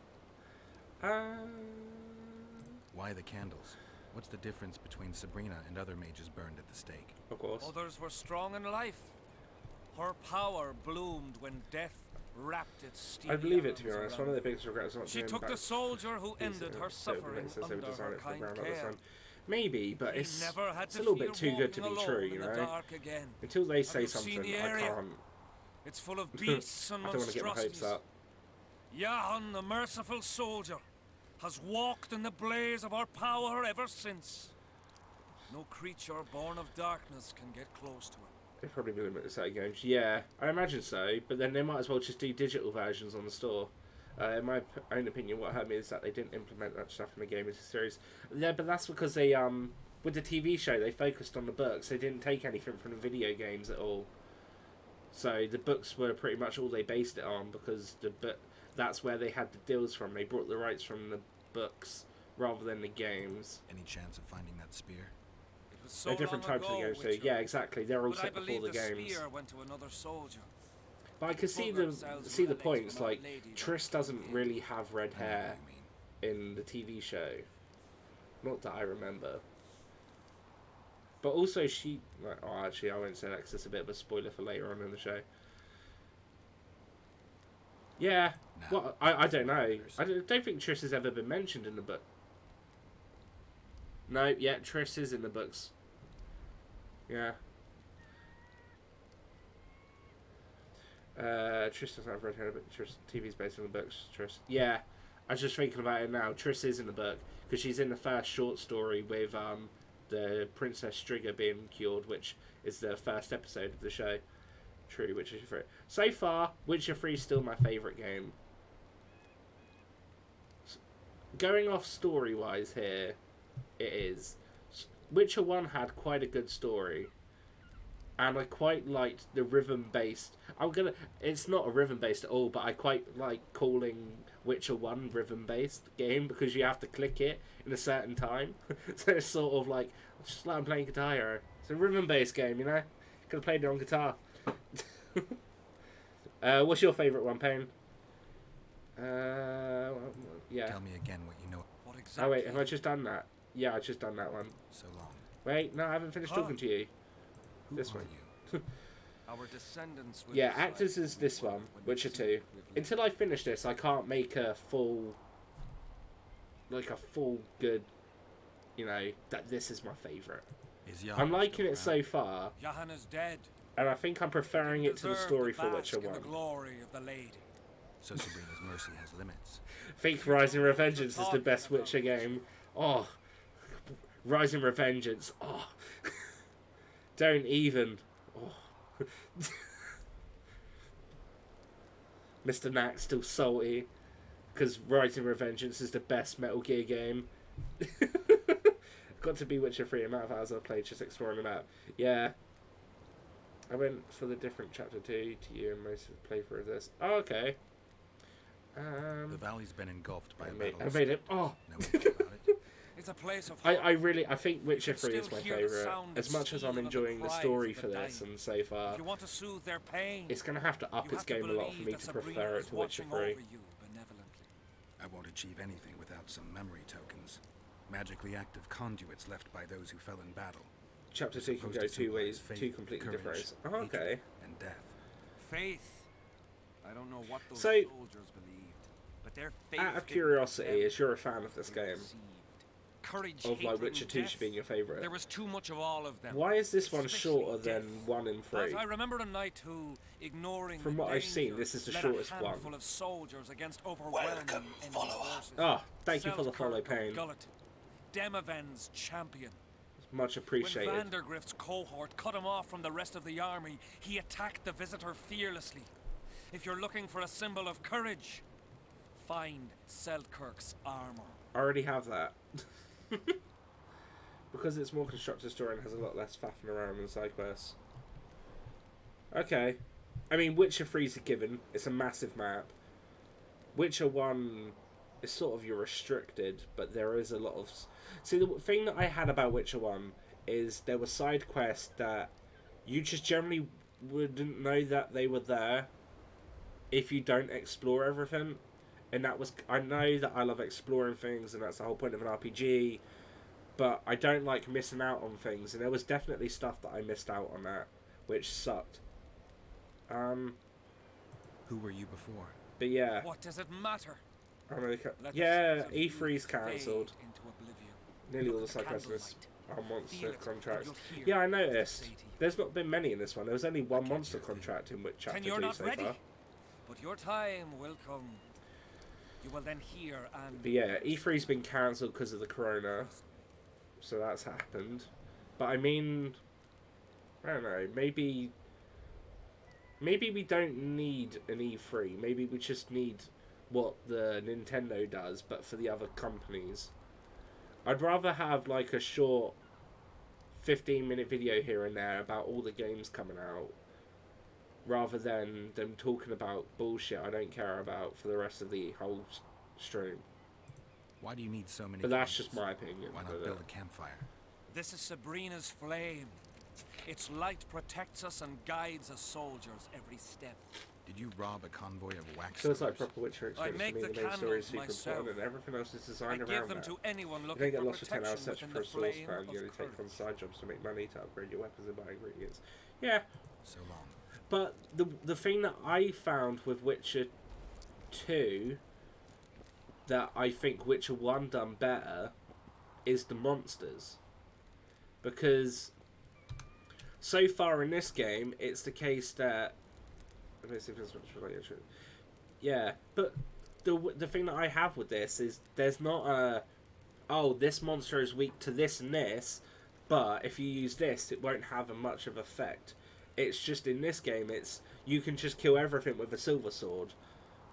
Why the candles? What's the difference between Sabrina and other mages burned at the stake? Of course. Others were strong in life. Her power bloomed when death wrapped its steel I believe it, to be arms honest. around One of the her. biggest regrets not She doing took back the soldier who these, ended her suffering since they would under design her it for the kind ground at the care. sun. Maybe, but He it's never had it's a to little fear bit too good to be walking true, alone you in the know. dark again. Until they Have say you seen something, the I area? can't. It's full of beasts and I don't want to get my hopes monstrosities. up. Jahan, the merciful soldier, has walked in the blaze of our power ever since. No creature born of darkness can get close to him. They probably will limit the set of games. Yeah, I imagine so. But then they might as well just do digital versions on the store. In my own opinion, what hurt me is that they didn't implement that stuff in the game as a series. Yeah, but that's because they with the TV show they focused on the books. They didn't take anything from the video games at all. So the books were pretty much all they based it on because that's where they had the deals from. They brought the rights from the books rather than the games. Any chance of finding that spear? So they're different types of games too. Yeah, exactly. They're all but set before the games. Spear went to another soldier. But I can see the points. Like Triss doesn't really have red hair in the TV show, not that I remember. But also she, like, oh, actually I won't say that because it's a bit of a spoiler for later on in the show. Yeah, well I don't know. I don't think Triss has ever been mentioned in the book. No, yeah, Triss is in the books. Yeah. Triss doesn't have red hair, but Triss TV's based on the books. Triss, yeah, I was just thinking about it now. Triss is in the book because she's in the first short story with the Princess Striga being cured, which is the first episode of the show. True, Witcher 3. So far, Witcher 3 is still my favourite game. Going off story wise here, it is. Witcher 1 had quite a good story. And I quite liked the rhythm-based... It's not a rhythm-based at all, but I quite like calling Witcher 1 rhythm-based game because you have to click it in a certain time. So it's sort of like, just like I'm playing Guitar Hero. It's a rhythm-based game, you know? Could have played it on guitar. What's your favourite one, Payne? Yeah. Tell me again what you know. What exactly? Oh wait, have I just done that? Yeah, I just done that one. So long. Wait, no, I haven't finished talking to you. This one. Our descendants. Yeah, actors is this one, Witcher 2. Until I finish this, I can't make a full good, you know, that this is my favourite. I'm liking it so far. Jahan is dead. And I think I'm preferring it to the story for Witcher 1. The glory of the lady. So Sabrina's mercy has limits. I think Rising Revengeance is the best Witcher game. Oh, Rising Revengeance. Oh, don't even. Oh. Mr. Knack's still salty because Rising Revengeance is the best Metal Gear game. Got to be Witcher 3 amount of hours I've played just exploring the map. Yeah. I went for the different chapter 2 to you and most of the playthrough of this. Oh, okay. The valley's been engulfed by I made it. Oh. It's a place of I think Witcher 3 is my favourite. As much as I'm enjoying the story for this and so far, you want to soothe their pain, it's going to have to up its game a lot for me to prefer it to Witcher 3. I won't achieve anything without some memory tokens. Magically active conduits left by those who fell in battle. Chapter 2 can go two ways, two completely different ways. Oh, okay. And death. Faith. I don't know what those so, soldiers believed, but their faith. Out of curiosity, as you're a fan of this game, courage, of like Witcher 2 being your favourite, there was too much of all of them. Why is this one shorter than 1 and 3? I remember a knight who, ignoring from what I've seen, this is the shortest one. Of soldiers against overwhelming forces. Oh, thank you for the follow, Payne. Demaven's champion. Much appreciated. When Vandergrift's cohort cut him off from the rest of the army, he attacked the visitor fearlessly. If you're looking for a symbol of courage, find Selkirk's armor. I already have that. Because it's more constructed story and has a lot less faffing around than side quests. Okay. I mean, Witcher 3 is a given. It's a massive map. Witcher 1 is sort of, you're restricted, but there is a lot of... See, the thing that I had about Witcher 1 is there were side quests that you just generally wouldn't know that they were there if you don't explore everything. And that was... I know that I love exploring things, and that's the whole point of an RPG, but I don't like missing out on things, and there was definitely stuff that I missed out on that, which sucked. Who were you before? But yeah. What does it matter? Yeah, E3's cancelled. Into oblivion. Nearly all the psychologists are monster contracts. Yeah, I noticed. There's not been many in this one. There was only one monster contract in which chapter 2 so far. But your time will come. You will then hear and... But yeah, E3's been cancelled because of the corona. So that's happened. But I mean... I don't know, maybe we don't need an E3. Maybe we just need what the Nintendo does, but for the other companies. I'd rather have like a short 15-minute video here and there about all the games coming out, rather than them talking about bullshit I don't care about for the rest of the whole stream. Why do you need so many? But that's just my opinion. Why not build a campfire? This is Sabrina's flame. Its light protects us and guides us soldiers every step. Did you rob a convoy of wax? Feels like proper Witcher experience. I make to me. the main story is candles super important, and everything else is designed I around give them that. to anyone You looking don't get for lost for 10 hours protection searching within for a the source flame pan. You only of take on courage. side jobs to make money to upgrade your weapons and buy ingredients. Yeah. So long. But the thing that I found with Witcher 2 that I think Witcher 1 done better is the monsters. Because so far in this game, it's the case that... Yeah, but the thing that I have with this is there's not a... Oh, this monster is weak to this and this, but if you use this, it won't have much of effect. It's just in this game, it's you can just kill everything with a silver sword.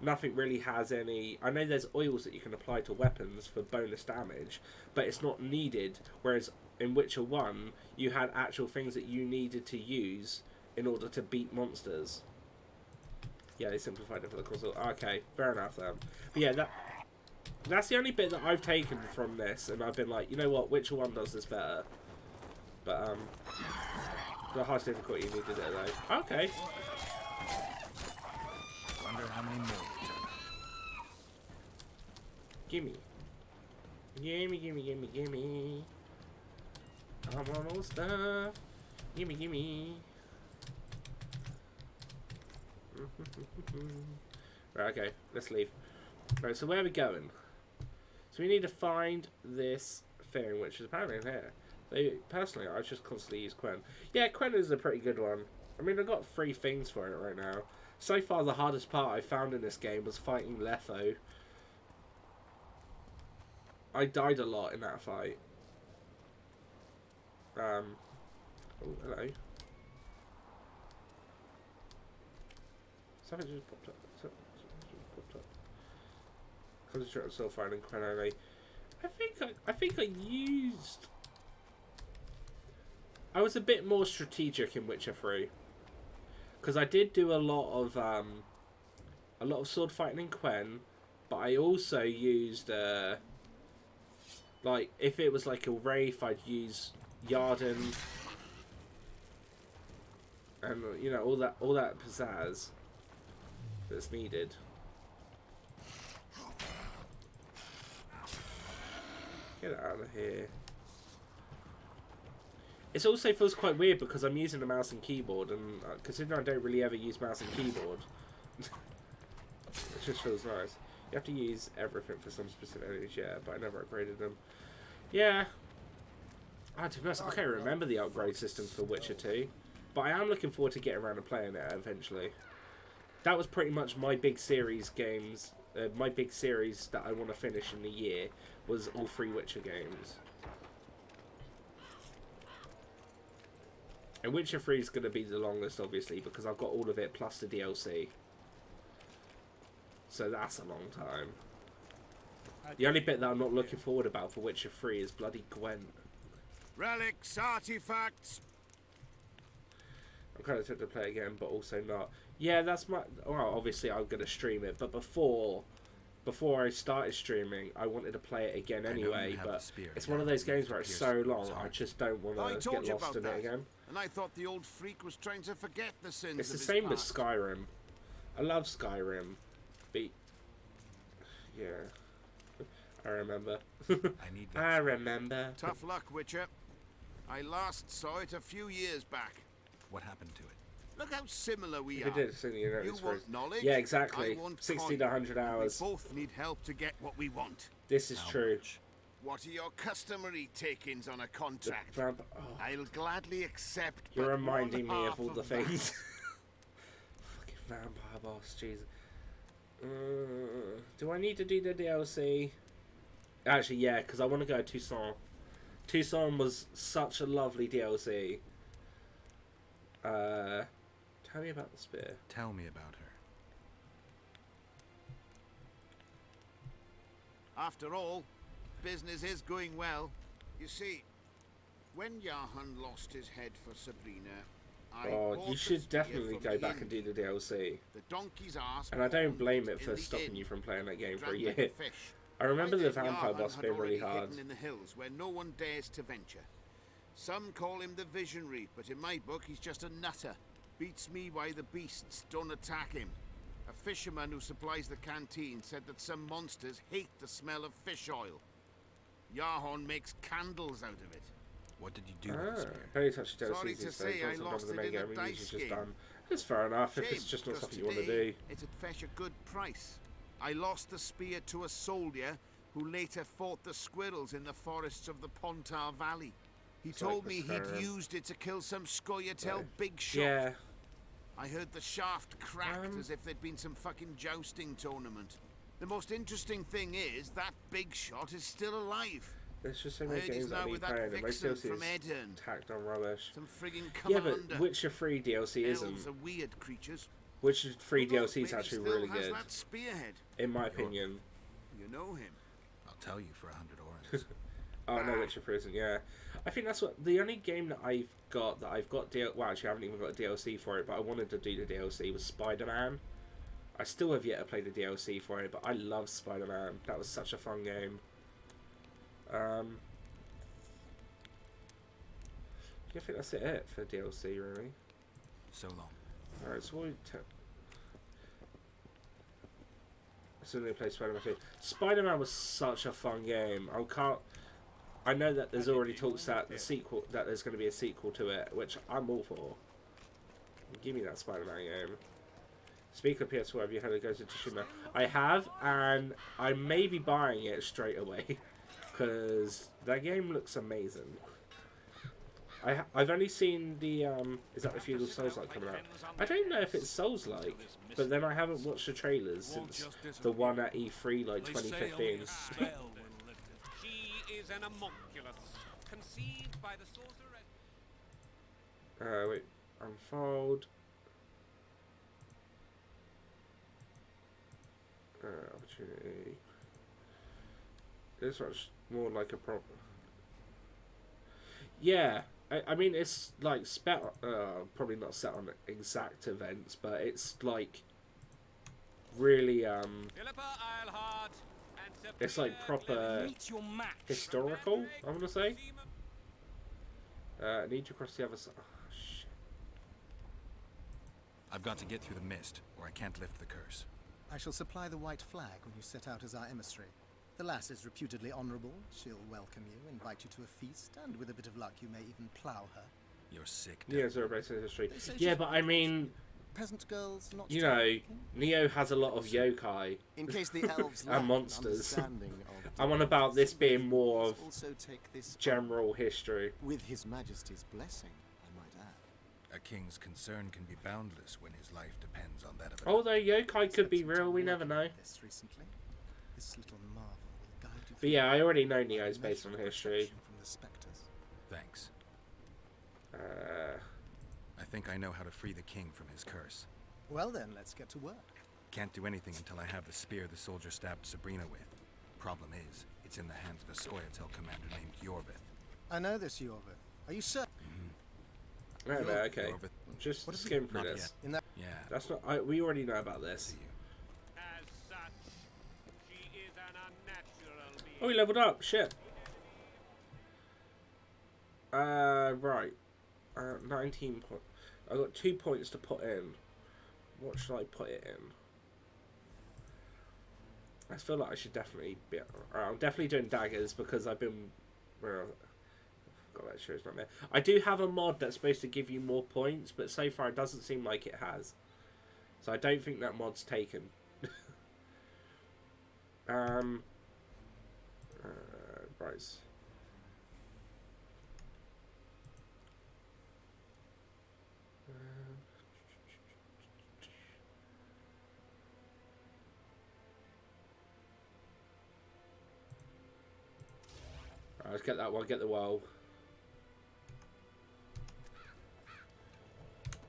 Nothing really has any... I know there's oils that you can apply to weapons for bonus damage, but it's not needed, whereas in Witcher 1, you had actual things that you needed to use in order to beat monsters. Yeah, they simplified it for the console. Okay, fair enough then. But yeah, that's the only bit that I've taken from this, and I've been like, you know what, Witcher 1 does this better. But, the highest difficulty you needed it though. Okay. Wonder how many more. Gimme. Gimme, gimme, gimme, gimme. I want all stuff. Gimme, gimme. Right, okay, let's leave. Right, so where are we going? So we need to find this thing, which is apparently in here. So, personally, I just constantly use Quen. Yeah, Quen is a pretty good one. I mean, I've got 3 things for it right now. So far, the hardest part I found in this game was fighting Letho. I died a lot in that fight. Oh, hello. Something just popped up. Concentrate on sulfide and Quen only. I think I used... I was a bit more strategic in Witcher 3. Because I did do a lot of sword fighting in Quen, but I also used like if it was like a Wraith, I'd use Yarden and you know all that pizzazz that's needed. Get out of here. It also feels quite weird because I'm using the mouse and keyboard, and considering I don't really ever use mouse and keyboard, it just feels nice. You have to use everything for some specific enemies, yeah, but I never upgraded them. Yeah. To be honest, I can't remember the upgrade system for Witcher 2, but I am looking forward to getting around and playing it eventually. That was pretty much my big series games, my big series that I want to finish in the year, was all 3 Witcher games. And Witcher 3 is going to be the longest, obviously, because I've got all of it plus the DLC. So that's a long time. The only bit that I'm not looking forward about for Witcher 3 is bloody Gwent. Relics, artifacts. I'm kind of tempted to play it again, but also not. Yeah, that's my... Well, obviously I'm going to stream it, but before I started streaming, I wanted to play it again anyway, but it's one of those games where it's so long, I just don't want to get lost in it again. And I thought the old freak was trying to forget the sins It's of the his same with past. Skyrim. I love Skyrim, but yeah, I remember. I remember. Tough luck, Witcher. I last saw it a few years back. What happened to it? Look how similar we If are. it did, sing your You notes want first. knowledge? Yeah, exactly. I want 60 coin. to 100 hours. We both need help to get what we want. This is true. What are your customary takings on a contract? Oh, I'll gladly accept. you're but reminding me one of all half the that. things. Fucking vampire boss, Jesus. Do I need to do the DLC? Actually, yeah, because I want to go to Toussaint. Toussaint was such a lovely DLC. Tell me about the spear. Tell me about her. After all, business is going well. You see, when Jahan lost his head for Sabrina, I Oh, bought you the should spear definitely from go the back inn. and do the DLC. The donkey's ass And I don't pawned blame it in for the stopping inn. you from playing that game for a Drank year. like a fish. I remember By the then, vampire Jahan boss had being really already hard. hidden in the hills where no one dares to venture. Some call him the Visionary, but in my book he's just a nutter. Beats me why the beasts don't attack him. A fisherman who supplies the canteen said that some monsters hate the smell of fish oil. Jahan makes candles out of it. What did you do with the spear? Very touchy DLCs Sorry these to days. say, I Sometimes lost the it main in game a is dice usually just game. done. It's fair enough if Shame, it's just not 'cause something you want to today do. It'd fetch a good price. I lost the spear to a soldier who later fought the squirrels in the forests of the Pontar Valley. He It's told like me the he'd Skyrim. used it to kill some Scoia'tael Yeah. big shot. Yeah. I heard the shaft cracked as if there'd been some fucking jousting tournament. The most interesting thing is that big shot is still alive. There's just so I many heard he's games that now I've been with that playing, and most vixen DLC from is Edirne. tacked on rubbish. Some friggin' Yeah, commander. but Witcher 3 DLC Elves isn't. are weird creatures. Witcher 3 Although DLC is maybe actually still really has good, that spearhead. in my opinion. You know him. I'll tell you for 100 oranges. Oh no, Witcher 3 isn't. Yeah, I think that's what the only game that I've got well, actually, I haven't even got a DLC for it, but I wanted to do the DLC was Spider-Man. I still have yet to play the DLC for it, but I love Spider-Man. That was such a fun game. I think that's it for DLC, really. So long. Alright, so what as soon as they play Spider-Man 2. Spider-Man was such a fun game. I know that there's already talks that there's going to be a sequel to it, which I'm all for. Give me that Spider-Man game. Speaking of PS4, have you had a go to Tsushima? I have, and I may be buying it straight away because that game looks amazing. I've only seen the is that the Feudal Souls-like coming out? I don't know if it's Souls-like, but then I haven't watched the trailers since the one at E3 like 2015. She is an homunculus, conceived by the sorcerer. Wait, unfold. Opportunity. This one's more like a proper. Yeah, I mean it's like probably not set on exact events, but it's like really it's like proper historical. I want to say. Need to cross the other side. Oh, shit. I've got to get through the mist, or I can't lift the curse. I shall supply the white flag when you set out as our emissary. The lass is reputedly honourable. She'll welcome you, invite you to a feast, and with a bit of luck you may even plough her. You're sick. Yeah, zero base history. They say Yeah, she's but I mean, peasant girls not. you know, Neo has a lot of yokai In case the elves lack and monsters. understanding of I'm on about this being more of also take this general history. with His Majesty's blessing, I might add. A king's concern can be boundless when his life depends on that of Although yokai could be real, we never know. This recently, this little marvel will guide you. But yeah, I already know Neo's based on history. From the spectres. Thanks. I think I know how to free the king from his curse. Well then, let's get to work. Can't do anything until I have the spear the soldier stabbed Sabrina with. Problem is, it's in the hands of a Scoia'tael commander named Yorvith. I know this, Yorvith. Are you certain? No, okay. Just skim through Not this. yet. Yeah. That's not. We already know about this. As such, she is an unnatural being. Oh, we leveled up. Shit. Right. 19 points. I got 2 points to put in. What should I put it in? I feel like I should definitely be. I'm definitely doing daggers because I've been. Well, forgot that show's not there. I do have a mod that's supposed to give you more points, but so far it doesn't seem like it has. So I don't think that mod's taken. Right. Let's get that one, get the well.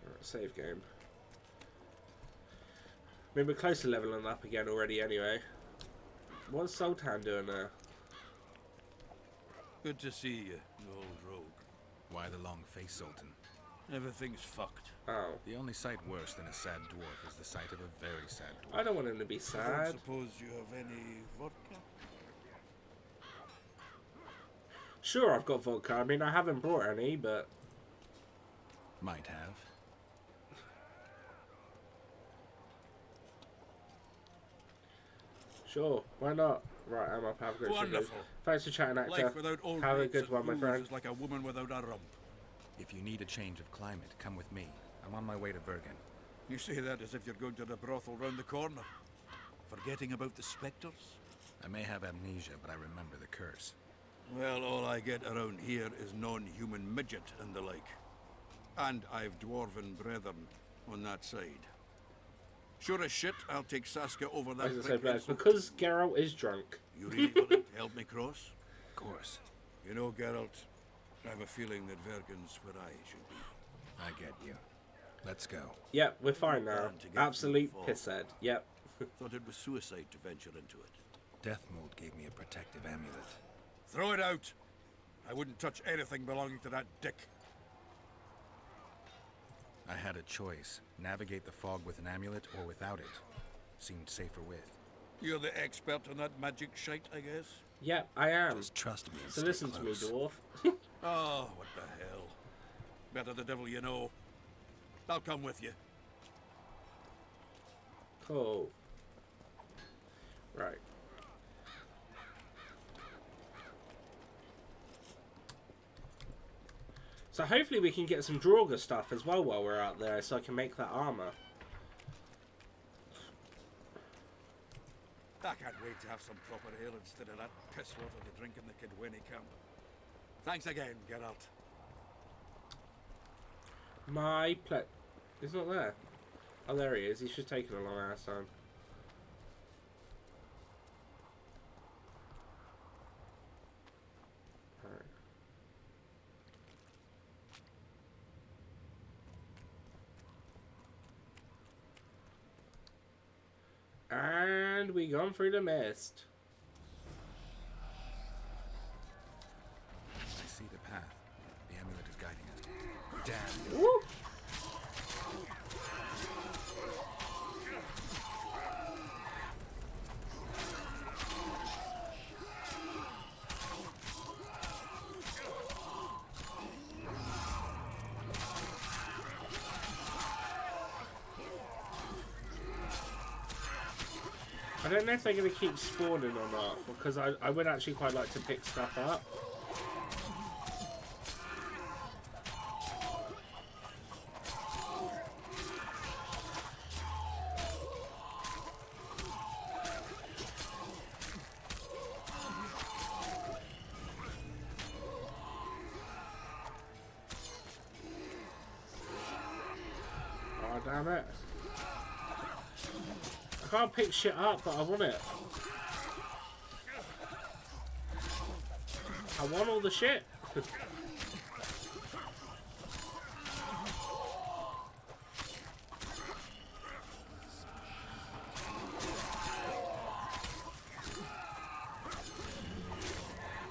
Right, save game. I mean, we're close to leveling up again already anyway. What's Sultan doing there? Good to see you, you old rogue. Why the long face, Sultan? Everything's fucked. Oh. The only sight worse than a sad dwarf is the sight of a very sad dwarf. I don't want him to be I sad. don't suppose you have any vodka? Sure, I've got vodka. I mean, I haven't brought any, but... Might have. Sure, why not? Right, I'm up. Have a good Wonderful. Thanks for chatting, actor. Life without old have a mates good and one, my booze friend. is like a woman without a rump. If you need a change of climate, come with me. I'm on my way to Bergen. You say that as if you're going to the brothel round the corner. Forgetting about the spectres? I may have amnesia, but I remember the curse. Well, all I get around here is non-human midget and the like. And I've dwarven brethren on that side. Sure as shit, I'll take Saskia over that. As I said, Blair, because Geralt is drunk. You really gonna help me cross? Of course. You know, Geralt, I have a feeling that Vergen's where I should be. I get you. Let's go. Yep, we're fine now. Absolute pisshead. Yep. Thought it was suicide to venture into it. Death Mold gave me a protective amulet. Throw it out! I wouldn't touch anything belonging to that dick. I had a choice. Navigate the fog with an amulet or without it. Seemed safer with. You're the expert on that magic shite, I guess? Yep, I am. Just trust me and So stay listen close. to me, dwarf. Oh, what the hell. Better the devil you know. I'll come with you. Cool. Right. So hopefully we can get some Draugr stuff as well while we're out there, so I can make that armor. I can't wait to have some proper ale instead of that piss water they drink in the Kidweni camp. Thanks again, Geralt. My ple... He's not there. Oh, there he is. He's just taking a long ass time. And we gone through the mist. I see the path. The amulet is guiding us. Damn. Woo! I don't know if they're going to keep spawning or not, because I would actually quite like to pick stuff up. Oh, damn it. I can't pick shit up, but I want it. I want all the shit. I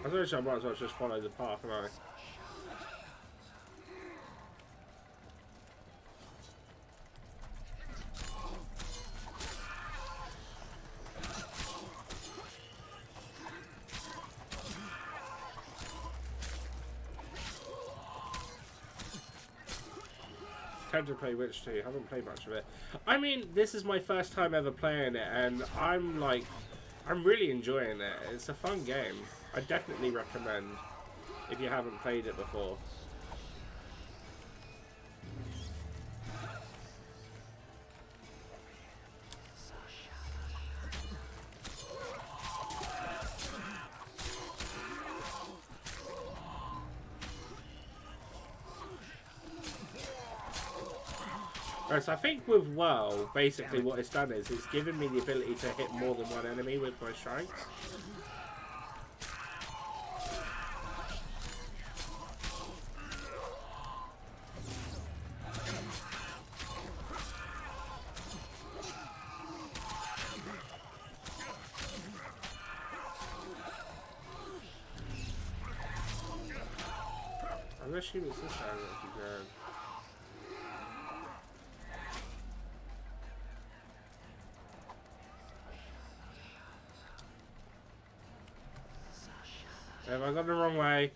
suppose I might as well just follow the path, and I. To play Witch 2, haven't played much of it. I mean, this is my first time ever playing it, and I'm really enjoying it. It's a fun game. I definitely recommend if you haven't played it before. Right, so I think with WoW, basically what it's done is it's given me the ability to hit more than one enemy with my strikes. I'm assuming it's this area that you go. Have I gone the wrong way?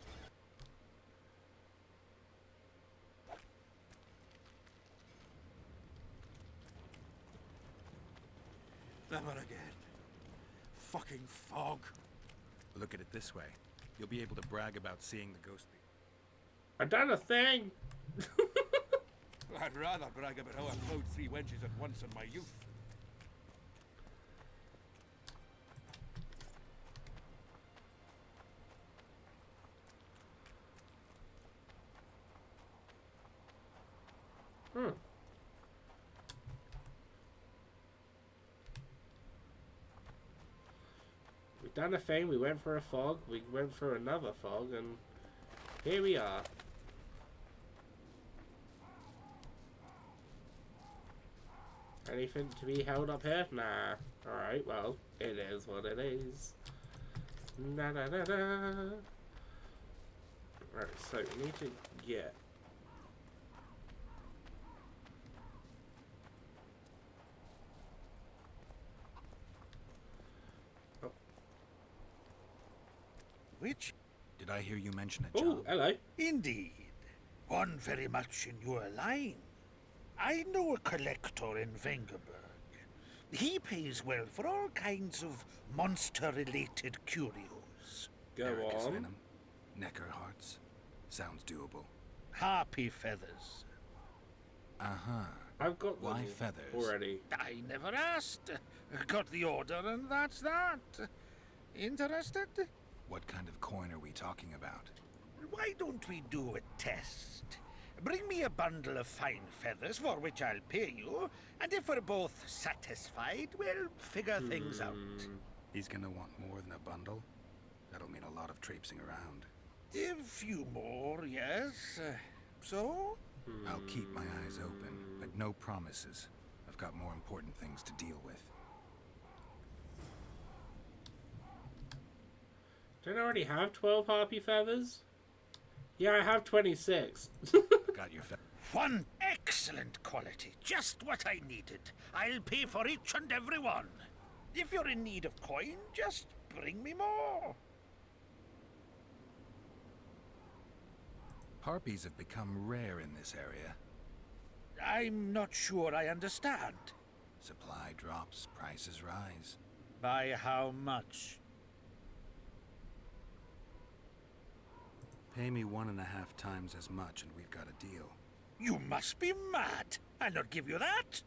Never again. Fucking fog. Look at it this way. You'll be able to brag about seeing the ghost people. I done a thing! I'd rather brag about how I plowed 3 wenches at once in my youth. We've done a thing, we went for a fog, we went for another fog, and here we are. Anything to be held up here? Nah. Alright, well, it is what it is. Na na na na. Right, so we need to get... Which? Did I hear you mention a job? Oh, hello. Indeed. One very much in your line. I know a collector in Vengerberg. He pays well for all kinds of monster-related curios. Go Ericus on. Venom, Necker hearts. Sounds doable. Harpy feathers. Uh-huh. I've got them Why feathers? already. I never asked. Got the order and that's that. Interested? What kind of coin are we talking about? Why don't we do a test? Bring me a bundle of fine feathers for which I'll pay you, and if we're both satisfied, we'll figure things out. He's gonna want more than a bundle? That'll mean a lot of traipsing around. A few more, yes. So? I'll keep my eyes open, but no promises. I've got more important things to deal with. Don't I already have 12 harpy feathers? Yeah, I have 26. Got your one excellent quality, just what I needed. I'll pay for each and every one. If you're in need of coin, just bring me more. Harpies have become rare in this area. I'm not sure I understand. Supply drops, prices rise. By how much? Pay me 1.5 times as much and we've got a deal. You must be mad. I'll not give you that.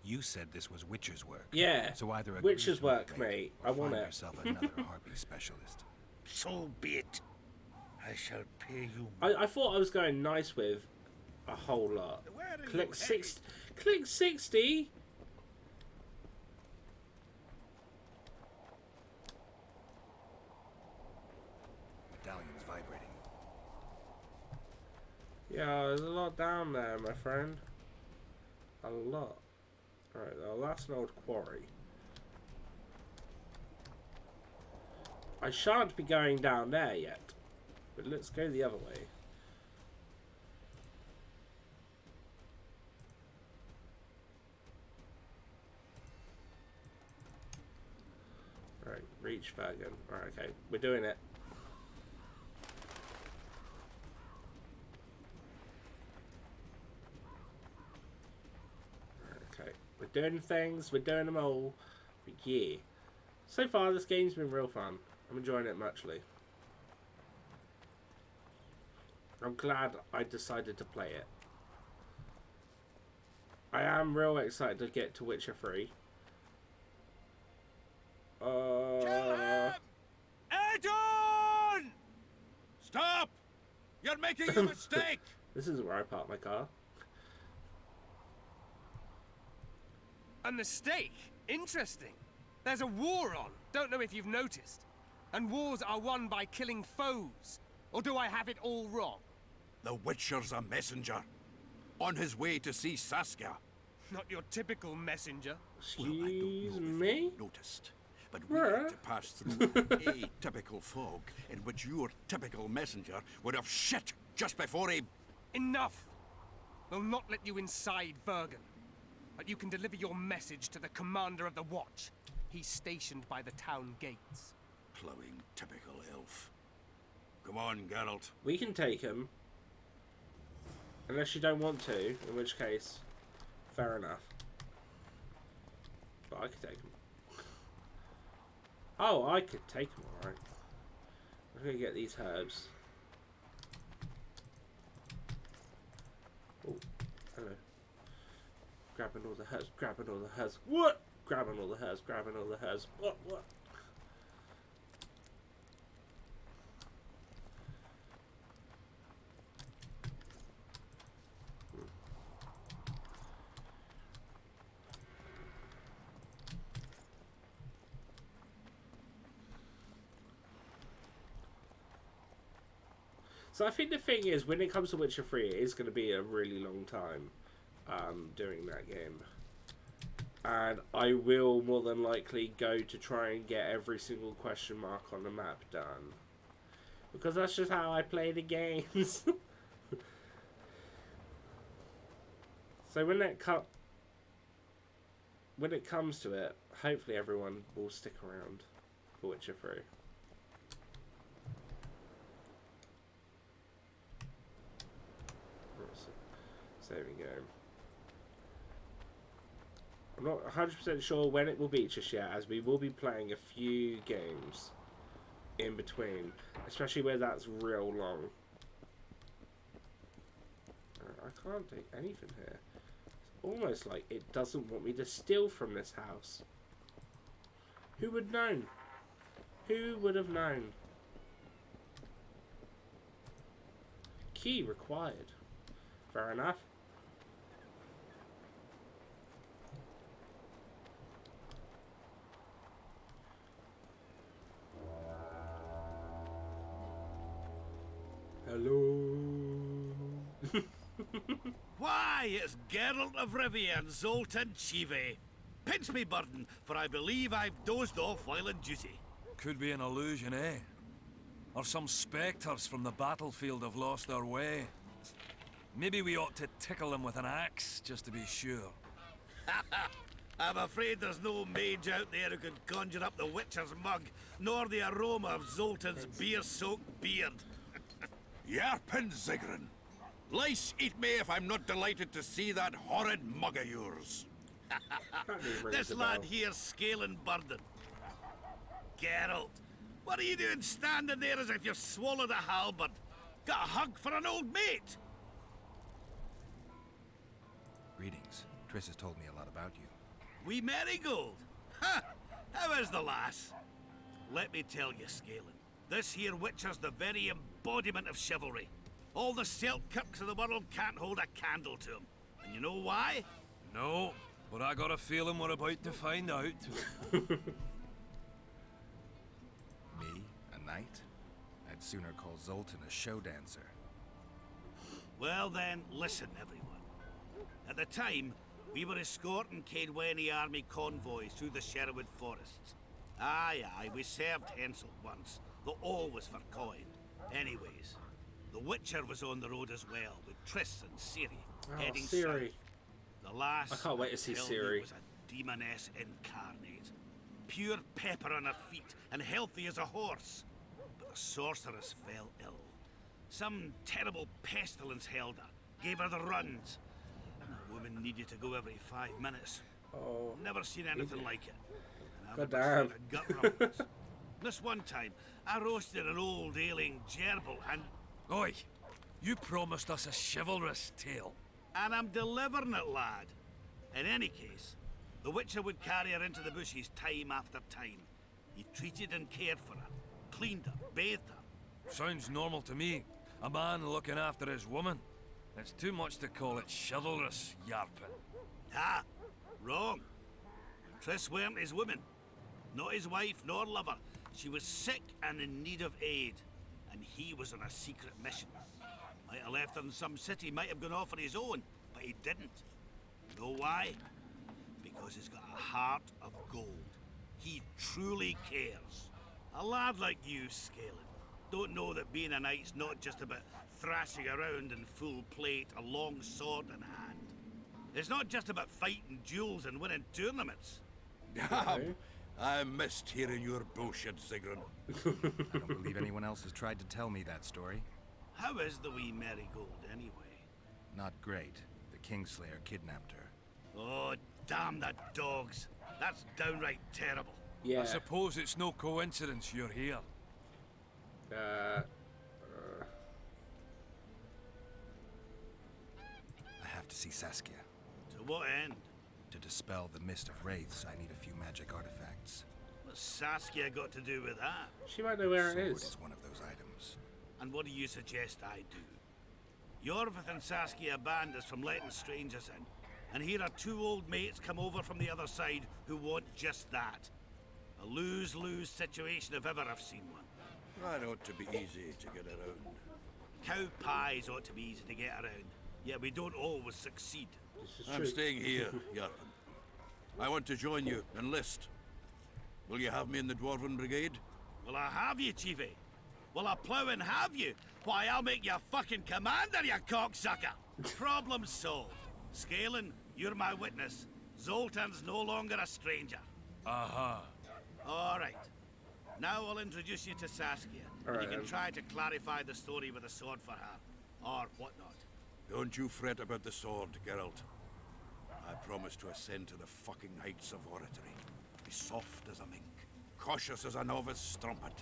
You said this was Witcher's work. Yeah, so either agree Witcher's to work, it mate. or I want find it. yourself another harpy specialist. So be it. I shall pay you. I thought I was going nice with a whole lot. Click 60. Click 60. Medallion's vibrating. Yeah, there's a lot down there, my friend. A lot. Alright, well, that's an old quarry. I shan't be going down there yet. But let's go the other way. Right, reach Vagan. Alright, okay, we're doing it. Okay, we're doing things, we're doing them all. But yeah. So far, this game's been real fun. I'm enjoying it muchly. I'm glad I decided to play it. I am real excited to get to Witcher 3. Adon! Stop! You're making a mistake! This is where I park my car. A mistake? Interesting. There's a war on. Don't know if you've noticed. And wars are won by killing foes. Or do I have it all wrong? The Witcher's a messenger. On his way to see Saskia. Not your typical messenger. Excuse me? Noticed. But we had to pass through a typical fog in which your typical messenger would have shit just before he... Enough! We'll not let you inside Bergen. But you can deliver your message to the commander of the watch. He's stationed by the town gates. Plowing typical elf. Come on, Geralt. We can take him. Unless you don't want to, in which case, fair enough. But I could take him. Oh, I could take him, alright. I'm gonna get these herbs. Oh, hello. Grabbing all the herbs, grabbing all the herbs. What? Grabbing all the herbs, grabbing all the herbs. What? So I think the thing is, when it comes to Witcher 3, it is going to be a really long time doing that game. And I will more than likely go to try and get every single question mark on the map done. Because that's just how I play the games. So when it comes to it, hopefully everyone will stick around for Witcher 3. So there we go. I'm not 100% sure when it will be just yet, as we will be playing a few games in between, especially where that's real long. I can't take anything here. It's almost like it doesn't want me to steal from this house. Who would known? Who would have known? Key required. Fair enough. Hello. Why, it's Geralt of Rivia and Zoltan Chive. Pinch me, Burden, for I believe I've dozed off while on duty. Could be an illusion, eh? Or some spectres from the battlefield have lost their way. Maybe we ought to tickle them with an axe, just to be sure. I'm afraid there's no mage out there who could conjure up the Witcher's mug, nor the aroma of Zoltan's beer-soaked beard. Yarpin Zigrin. Lice eat me if I'm not delighted to see that horrid mug of yours. This lad here's scaling Burden. Geralt, what are you doing standing there as if you've swallowed a halberd? Got a hug for an old mate? Greetings. Triss has told me a lot about you. Wee Marigold? Ha! How is the lass? Let me tell you, Scaling, this here Witcher's the very embodiment of chivalry. All the Selkirks of the world can't hold a candle to him. And you know why? No, but I got a feeling we're about to find out. Me? A knight? I'd sooner call Zoltan a show dancer. Well then, listen everyone. At the time, we were escorting Caedweny army convoys through the Sherwood forests. Aye, we served Hensel once, though all was for coin. Anyways, the Witcher was on the road as well, with Triss and Ciri, heading Ciri. south. The last, I can't wait to see Ciri. was a demoness incarnate. Pure pepper on her feet, and healthy as a horse. But the sorceress fell ill. Some terrible pestilence held her, gave her the runs. The woman needed to go every 5 minutes. Oh. Never seen anything like it. God damn. Gut rumbles. This one time, I roasted an old ailing gerbil and... Oi! You promised us a chivalrous tale. And I'm delivering it, lad. In any case, the Witcher would carry her into the bushes time after time. He treated and cared for her, cleaned her, bathed her. Sounds normal to me. A man looking after his woman. It's too much to call it chivalrous, Yarpin. Ah, wrong. Triss weren't his woman. Not his wife nor lover. She was sick and in need of aid. And he was on a secret mission. Might have left her in some city, might have gone off on his own, but he didn't. Know why? Because he's got a heart of gold. He truly cares. A lad like you, Scalen, don't know that being a knight's not just about thrashing around in full plate, a long sword in hand. It's not just about fighting duels and winning tournaments. I missed hearing your bullshit, Sigrun. I don't believe anyone else has tried to tell me that story. How is the wee Marigold, anyway? Not great. The Kingslayer kidnapped her. Oh, damn the dogs. That's downright terrible. Yeah. I suppose it's no coincidence you're here. I have to see Saskia. To what end? To dispel the mist of wraiths, I need a few magic artifacts. What's Saskia got to do with that? She might know where it Sword is. is one of those items. And what do you suggest I do? Yorvith and Saskia banned us from letting strangers in. And here are two old mates come over from the other side who want just that. A lose-lose situation if ever I've seen one. That ought to be easy to get around. Cow pies ought to be easy to get around. Yet we don't always succeed. I'm staying here, Yarpen. I want to join you, enlist. Will you have me in the Dwarven Brigade? Will I have you, Chiefy? Will I plough and have you? Why, I'll make you fucking commander, you cocksucker! Problem solved. Scalen, you're my witness. Zoltan's no longer a stranger. Aha. All right. Now I'll introduce you to Saskia. And you can try to clarify the story with a sword for her. Or whatnot. Don't you fret about the sword, Geralt. I promise to ascend to the fucking heights of oratory. Be soft as a mink, cautious as a novice strumpet.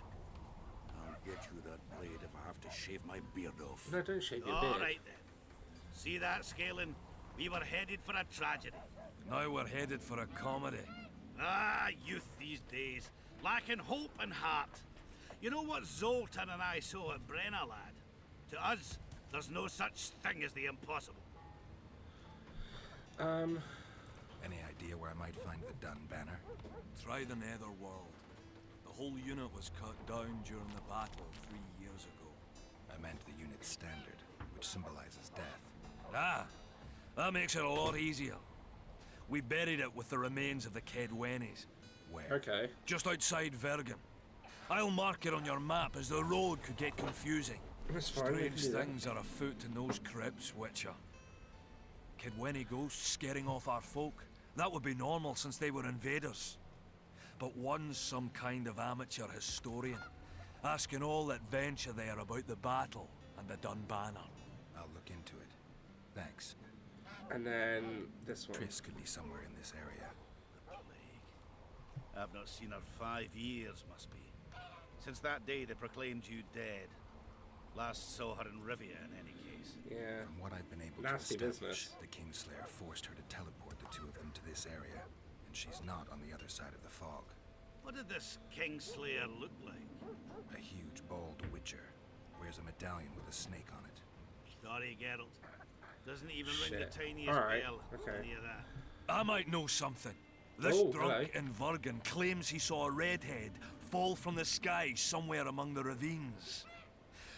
I'll get you that blade if I have to shave my beard off. No, don't shave your beard. All right then. See that, Scalen? We were headed for a tragedy. Now we're headed for a comedy. Ah, youth these days, lacking hope and heart. You know what Zoltan and I saw at Brenna, lad? To us, there's no such thing as the impossible. Any idea where I might find the Dun banner? Try the Netherworld. The whole unit was cut down during the battle 3 years ago. I meant the unit's standard, which symbolizes death. Ah, that makes it a lot easier. We buried it with the remains of the Kedwenis. Where? Okay. Just outside Vergen. I'll mark it on your map as the road could get confusing. That's fine, Strange we can do that. things are afoot in those crypts, Witcher. Kedweni ghosts scaring off our folk. That would be normal since they were invaders. But one's some kind of amateur historian, asking all that venture there about the battle and the Dun banner. I'll look into it. Thanks. And then this one. Triss could be somewhere in this area. The plague. I've not seen her 5 years, must be. Since that day they proclaimed you dead. Last saw her in Rivia, in any case. Yeah. From what I've been able Nasty to establish, business. the Kingslayer forced her to teleport the two of them to this area, and she's not on the other side of the fog. What did this Kingslayer look like? A huge, bald witcher. Wears a medallion with a snake on it. Sorry, Geralt. Doesn't even ring the Shit. tiniest Alright, bell. okay. Any of that. I might know something. This Oh, drunk hello. in Vergen claims he saw a redhead fall from the sky somewhere among the ravines.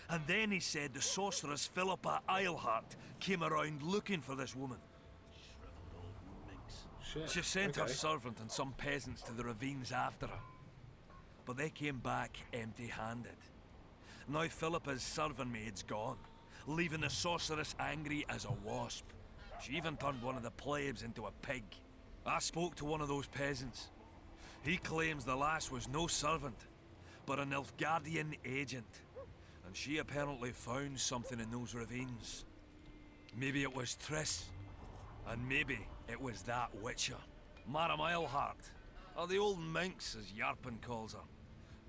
And then he said the sorceress Philippa Eilhart came around looking for this woman. Shriveled old minx. Shit. She sent her okay. servant and some peasants to the ravines after her. But they came back empty-handed. Now Philippa's servant maid's gone, leaving the sorceress angry as a wasp. She even turned one of the plebs into a pig. I spoke to one of those peasants. He claims the lass was no servant, but an Nilfgaardian agent. And she apparently found something in those ravines. Maybe it was Triss. And maybe it was that witcher. Madame Eilhart, or the old minx as Yarpen calls her.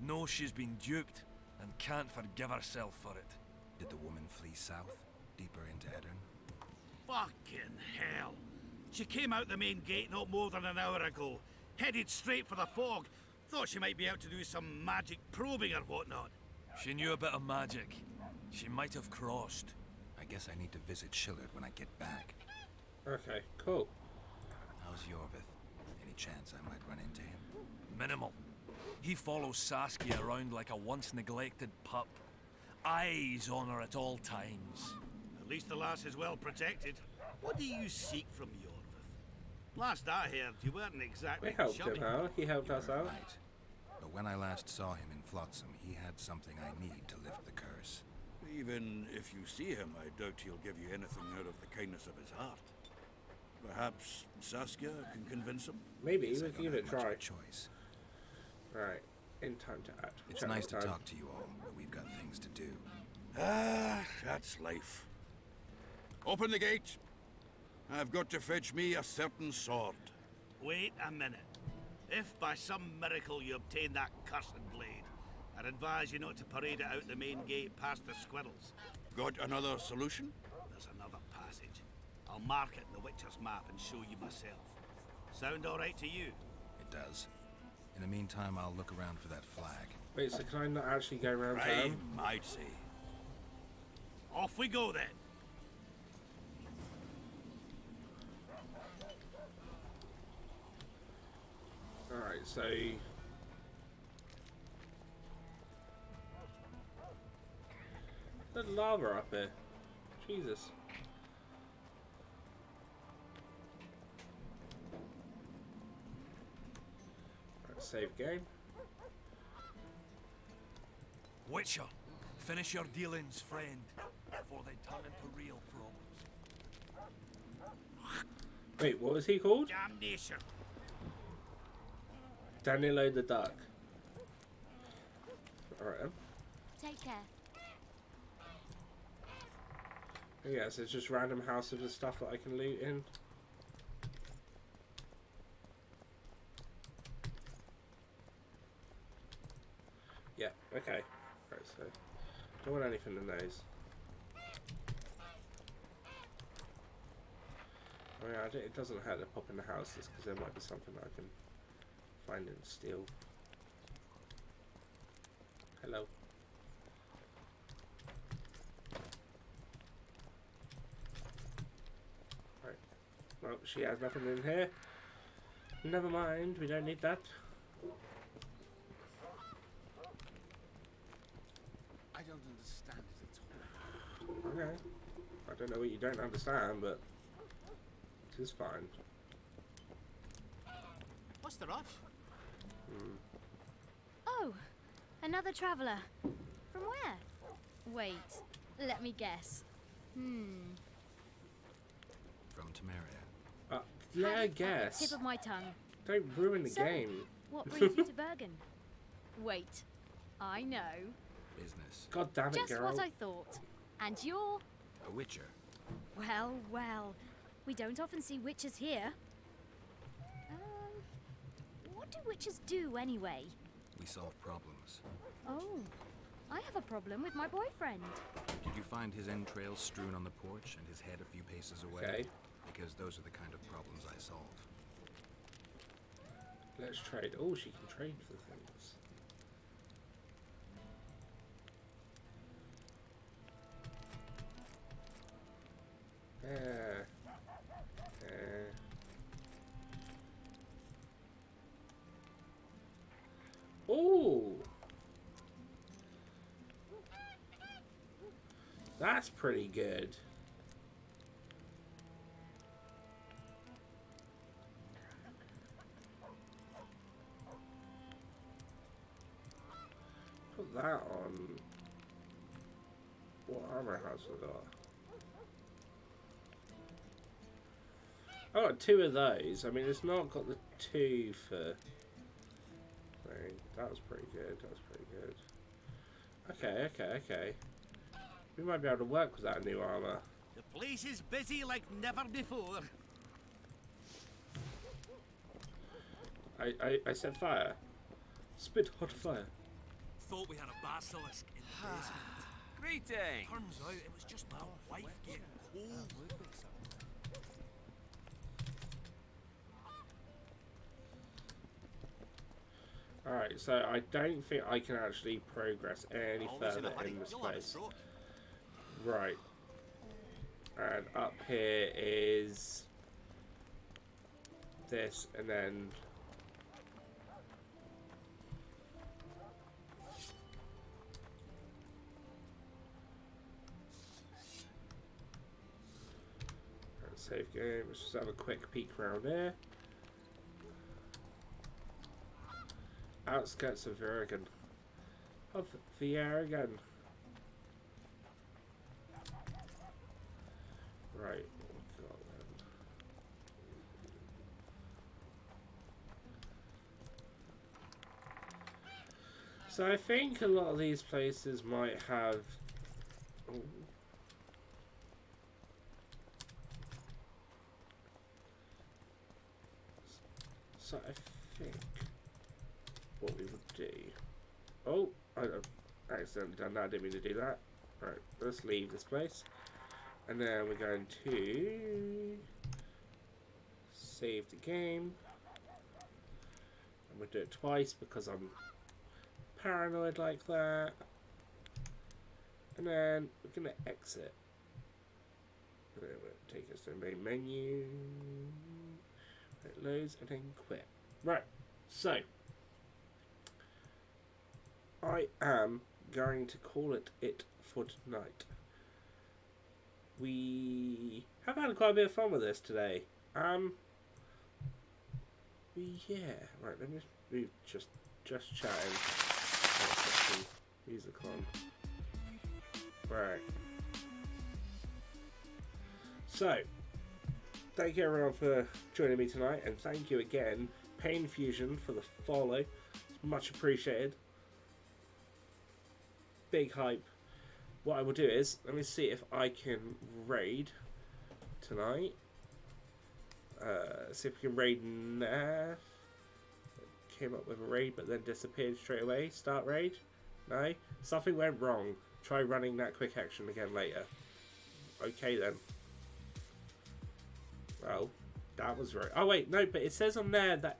Knows she's been duped and can't forgive herself for it. Did the woman flee south? deeper into Eddern? Fucking hell. She came out the main gate not more than an hour ago. Headed straight for the fog. Thought she might be out to do some magic probing or whatnot. She knew a bit of magic. She might have crossed. I guess I need to visit Shillard when I get back. Okay, cool. How's Yorvith? Any chance I might run into him? Minimal. He follows Saskia around like a once-neglected pup. Eyes on her at all times. At least the lass is well protected. What do you seek from Yorvith? Last I heard, you weren't exactly We helped him chummy. out. He helped us out. Right. But when I last saw him in Flotsam, he had something I need to lift the curse. Even if you see him, I doubt he'll give you anything out of the kindness of his heart. Perhaps Saskia can convince him? Maybe, Guess I we don't can give have it a much of try. a choice. Right, in time to act. It's Chat nice to time. talk to you all, but we've got things to do. Ah, that's life. Open the gate. I've got to fetch me a certain sword. Wait a minute. If by some miracle you obtain that cursed blade, I'd advise you not to parade it out the main gate past the squirrels. Got another solution? There's another passage. I'll mark it in the Witcher's map and show you myself. Sound all right to you? It does. In the meantime, I'll look around for that flag. Wait, so can I not actually go around I town? might say. Off we go then. Alright, so... There's lava up here. Jesus. Right, save game. Witcher, finish your dealings, friend, before they turn into real problems. Wait, what was he called? Damnation. Danilo the Duck. Alright then. Take care. Yeah, so it's just random houses of stuff that I can loot in. Yeah, okay. Right, so don't want anything in those. I mean, it doesn't hurt to pop in the houses because there might be something that I can find and steal. Hello. Right. Well, she has nothing in here. Never mind, we don't need that. I don't understand it at all. Okay. I don't know what you don't understand, but it is fine. What's the rush? Oh, another traveller. From where? Wait, let me guess. From Temeria. Yeah, I Had it at guess. the tip of my tongue. Don't ruin the So, game. What brings you to Bergen? Wait, I know. Business. God damn it, Just Geralt. what I thought. And you're... A witcher. Well, well. We don't often see witches here. What do witches do anyway? We solve problems. Oh, I have a problem with my boyfriend. Did you find his entrails strewn on the porch and his head a few paces away? Okay. Because those are the kind of problems I solve. Let's trade. Oh, she can trade for things. Oh, that's pretty good. Put that on. What armor has it got? I got two of those. I mean, it's not got the two for thing. That was pretty good. That was pretty good. Okay, okay, okay. We might be able to work with that new armor. The place is busy like never before. I said fire. Spit hot fire. Thought we had a basilisk in the basement. Greetings! Turns out it was just my wife getting cold. Alright, so I don't think I can actually progress any further in this place. Right. And up here is this, and then save game. Let's just have a quick peek around there. Outskirts of Viergen. Of Viergen. Right. So I think a lot of these places might have. Oh. So I think what we would do. Oh, I accidentally done that. I didn't mean to do that. Right, let's leave this place, and then we're going to save the game. I'm gonna do it twice because I'm paranoid like that, and then we're gonna exit. And then we'll take us to the main menu. It loads and then quit. Right, so I am going to call it for tonight. We have had quite a bit of fun with this today. Yeah. Right, let me move just chatting. Music on. Right. So, thank you everyone for joining me tonight, and thank you again, Pain Fusion, for the follow. It's much appreciated. Big hype. What I will do is, let me see if I can raid tonight. See if we can raid Nav. Came up with a raid but then disappeared straight away. Start raid? No? Something went wrong. Try running that quick action again later. Okay then. Well, that was right. Oh wait, no, but it says on there that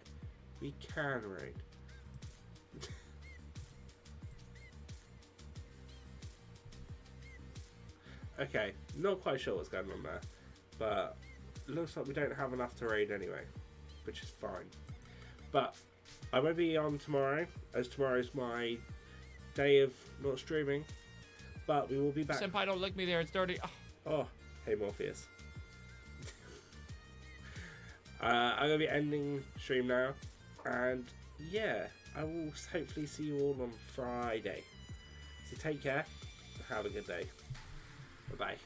we can raid. Okay, not quite sure what's going on there, but it looks like we don't have enough to raid anyway, which is fine. But I won't be on tomorrow, as tomorrow's my day of not streaming, but we will be back. Senpai, don't lick me there, it's dirty. Oh, hey Morpheus. I'm going to be ending stream now, and yeah, I will hopefully see you all on Friday. So take care, have a good day. Bye-bye.